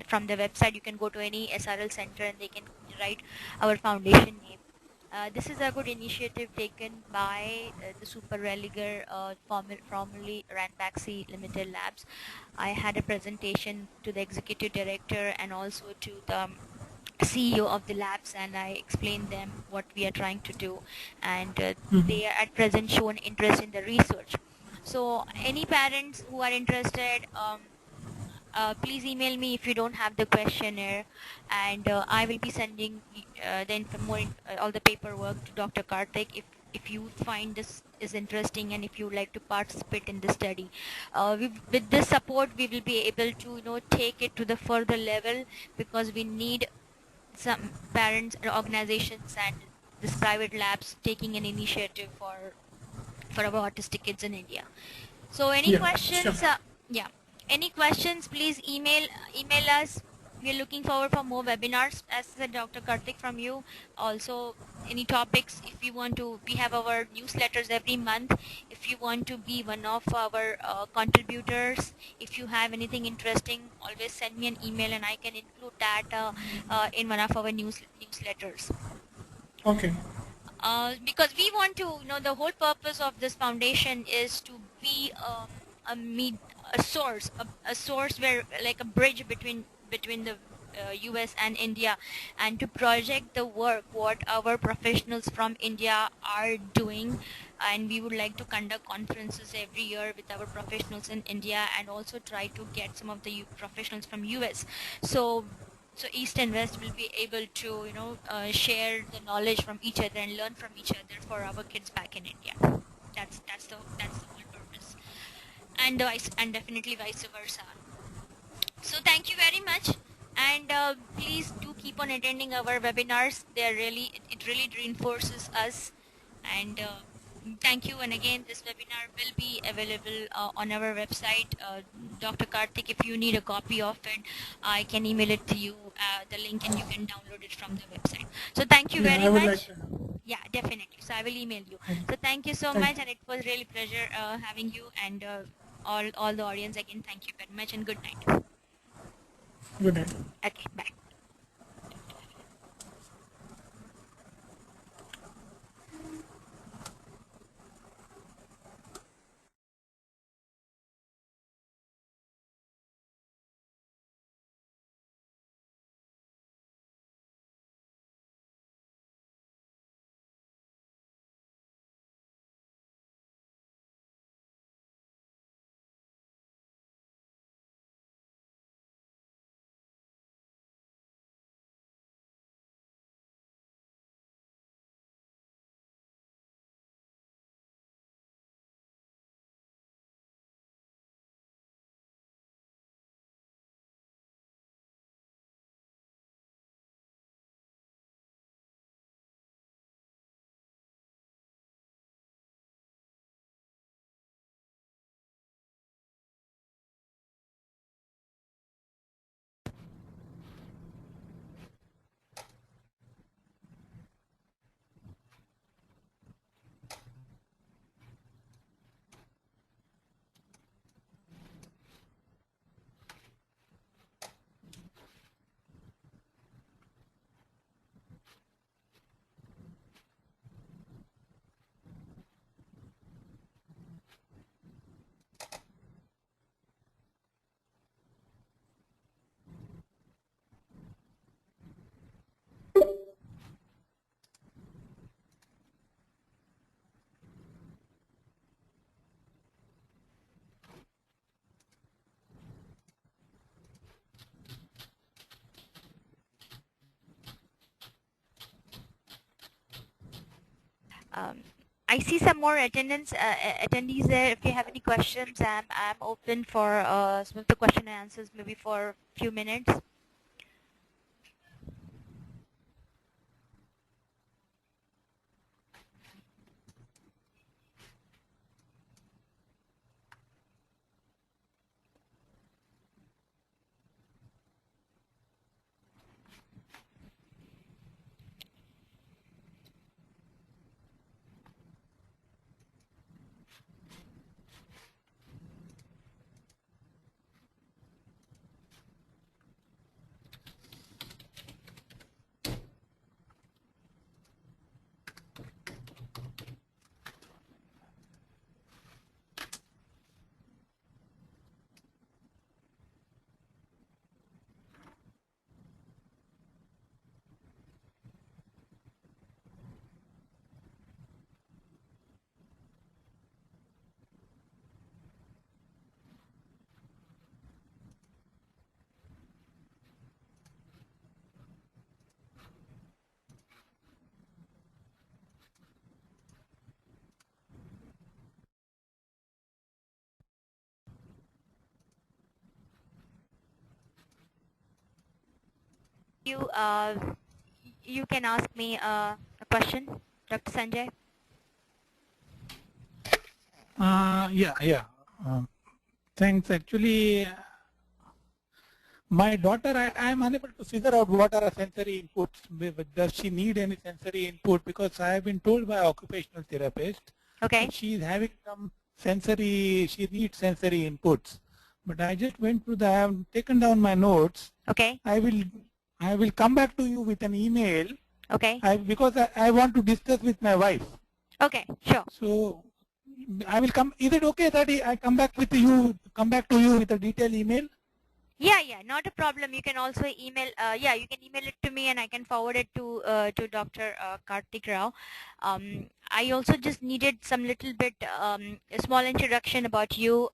from the website. You can go to any SRL center and they can write our foundation name. This is a good initiative taken by the Super Religer, formerly Ranbaxy Limited Labs. I had a presentation to the executive director and also to the CEO of the labs, and I explained them what we are trying to do, and they are at present shown interest in the research. So any parents who are interested, please email me if you don't have the questionnaire, and I will be sending all the paperwork to Dr. Karthik if you find this is interesting and if you would like to participate in the study. With this support, we will be able to take it to the further level, because we need some parents and organizations and this private labs taking an initiative for our autistic kids in India. So any Yeah, sure. questions? Yeah, any questions? Please email us. We are looking forward for more webinars, as said Dr. Karthik from you. Also, any topics, if you want to, we have our newsletters every month. If you want to be one of our contributors, if you have anything interesting, always send me an email and I can include that in one of our newsletters. Okay. Because we want to, the whole purpose of this foundation is to be a source, a source where, like, a bridge between the US and India, and to project the work what our professionals from India are doing. And we would like to conduct conferences every year with our professionals in India, and also try to get some of the professionals from US. So East and West will be able to, share the knowledge from each other and learn from each other for our kids back in India. That's the whole purpose, and definitely vice versa. So thank you very much, and please do keep on attending our webinars. It really reinforces us, and thank you. And again, this webinar will be available on our website. Dr. Karthik, if you need a copy of it, I can email it to you, the link, and you can download it from the website. So thank you Yeah, very I would like much. to. Yeah, definitely. So I will email you. Thank you. So thank you so Thank much, and it was really pleasure having you, and all the audience again. Thank you very much, and good night. Good night. Okay, bye. Um, I see some more attendees there. If you have any questions, I'm open for some of the question and answers, maybe for a few minutes. You can ask me a question, Dr. Sanjay. Yeah. Um, Thanks. Actually, my daughter, I am unable to figure out what are her sensory inputs. Does she need any sensory input? Because I have been told by occupational therapist Okay. that she is having some sensory, she needs sensory inputs. But I just went through I have taken down my notes. Okay. I will come back to you with an email. Okay. Because I want to discuss with my wife. Okay. Sure. So I will come. Is it okay that I come back with you? Come back to you with a detailed email? Yeah, not a problem. You can also email, you can email it to me and I can forward it to Dr. Karthik Rao. I also just needed some little bit, a small introduction about you.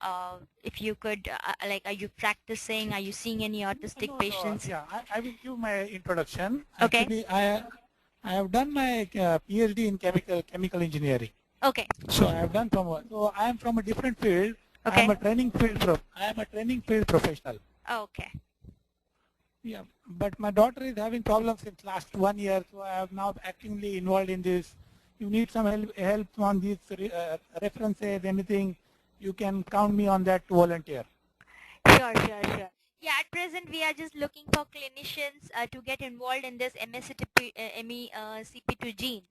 If you could, like, are you practicing? Are you seeing any autistic No. patients? Yeah, I will give my introduction. Okay. Actually, I have done my PhD in chemical engineering. Okay. So I have done so I am from a different field. Okay. I am a training field professional. Okay. Yeah, but my daughter is having problems since last 1 year, so I am now actively involved in this. You need some help on these references, anything, you can count me on that to volunteer. Sure. Yeah, at present we are just looking for clinicians to get involved in this MECP2 gene.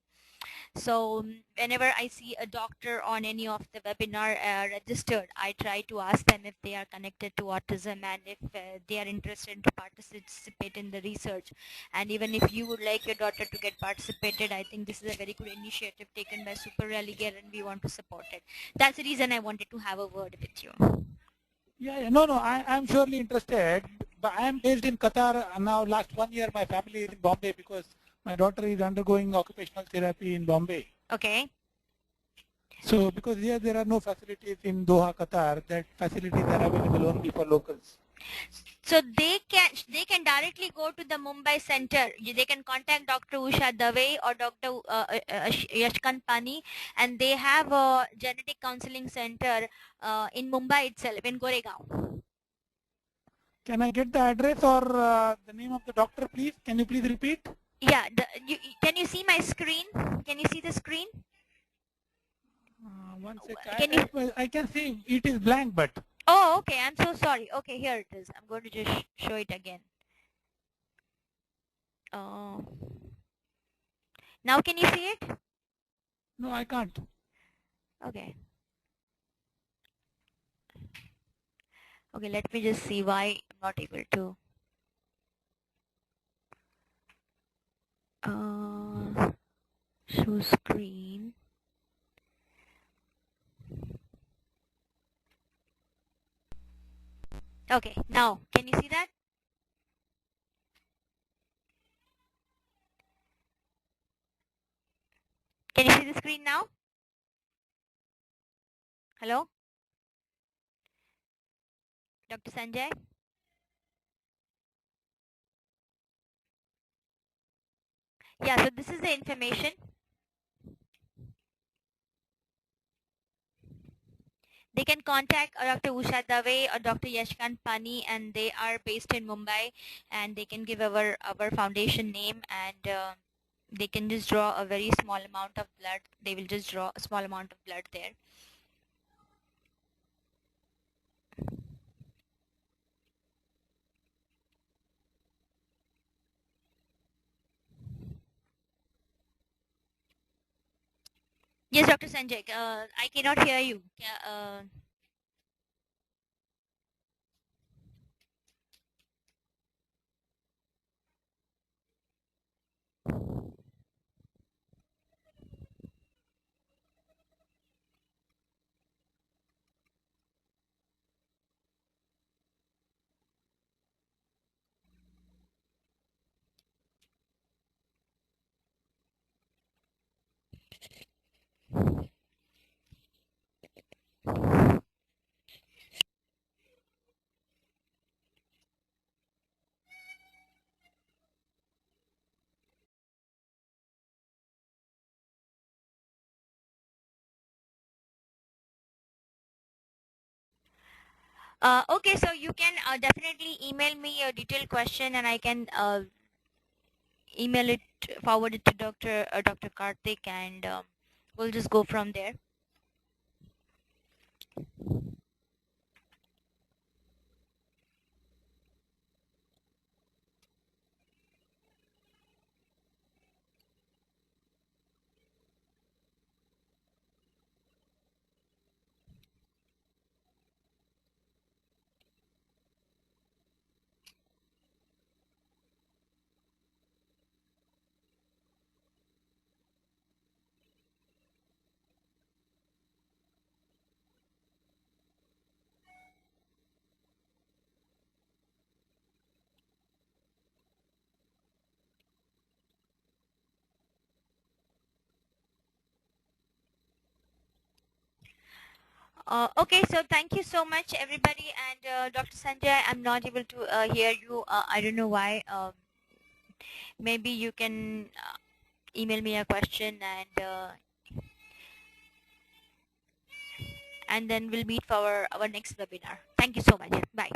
So whenever I see a doctor on any of the webinar registered, I try to ask them if they are connected to autism and if they are interested to participate in the research. And even if you would like your daughter to get participated, I think this is a very good initiative taken by Super Religare and we want to support it. That's the reason I wanted to have a word with you. Yeah. No, I am surely interested, but I am based in Qatar now. Last 1 year, my family is in Bombay because my daughter is undergoing occupational therapy in Bombay. Okay. So, because here there are no facilities in Doha, Qatar, that facilities are available only for locals. So they can directly go to the Mumbai center. They can contact Dr. Usha Dave or Dr. Yashkant Pani, and they have a genetic counseling center in Mumbai itself, in Goregaon. Can I get the address or the name of the doctor, please? Can you please repeat? Yeah, can you see my screen? Can you see the screen? One second. I can see it is blank, but. Oh, okay. I'm so sorry. Okay, here it is. I'm going to just show it again. Now can you see it? No, I can't. Okay. Okay, let me just see why I'm not able to. Show screen. Okay, now can you see that? Can you see the screen now? Hello? Dr. Sanjay? Yeah, so this is the information. They can contact Dr. Usha Dave or Dr. Yashkant Pani, and they are based in Mumbai, and they can give our foundation name, and they can just draw a very small amount of blood. They will just draw a small amount of blood there. Yes, Dr. Sanjay, I cannot hear you. Okay, so you can definitely email me a detailed question and I can email it, forward it to Dr. Karthik, and we'll just go from there. Okay, so thank you so much, everybody. And Dr. Sanjay, I'm not able to hear you. I don't know why. Maybe you can email me a question, and then we'll meet for our next webinar. Thank you so much. Bye.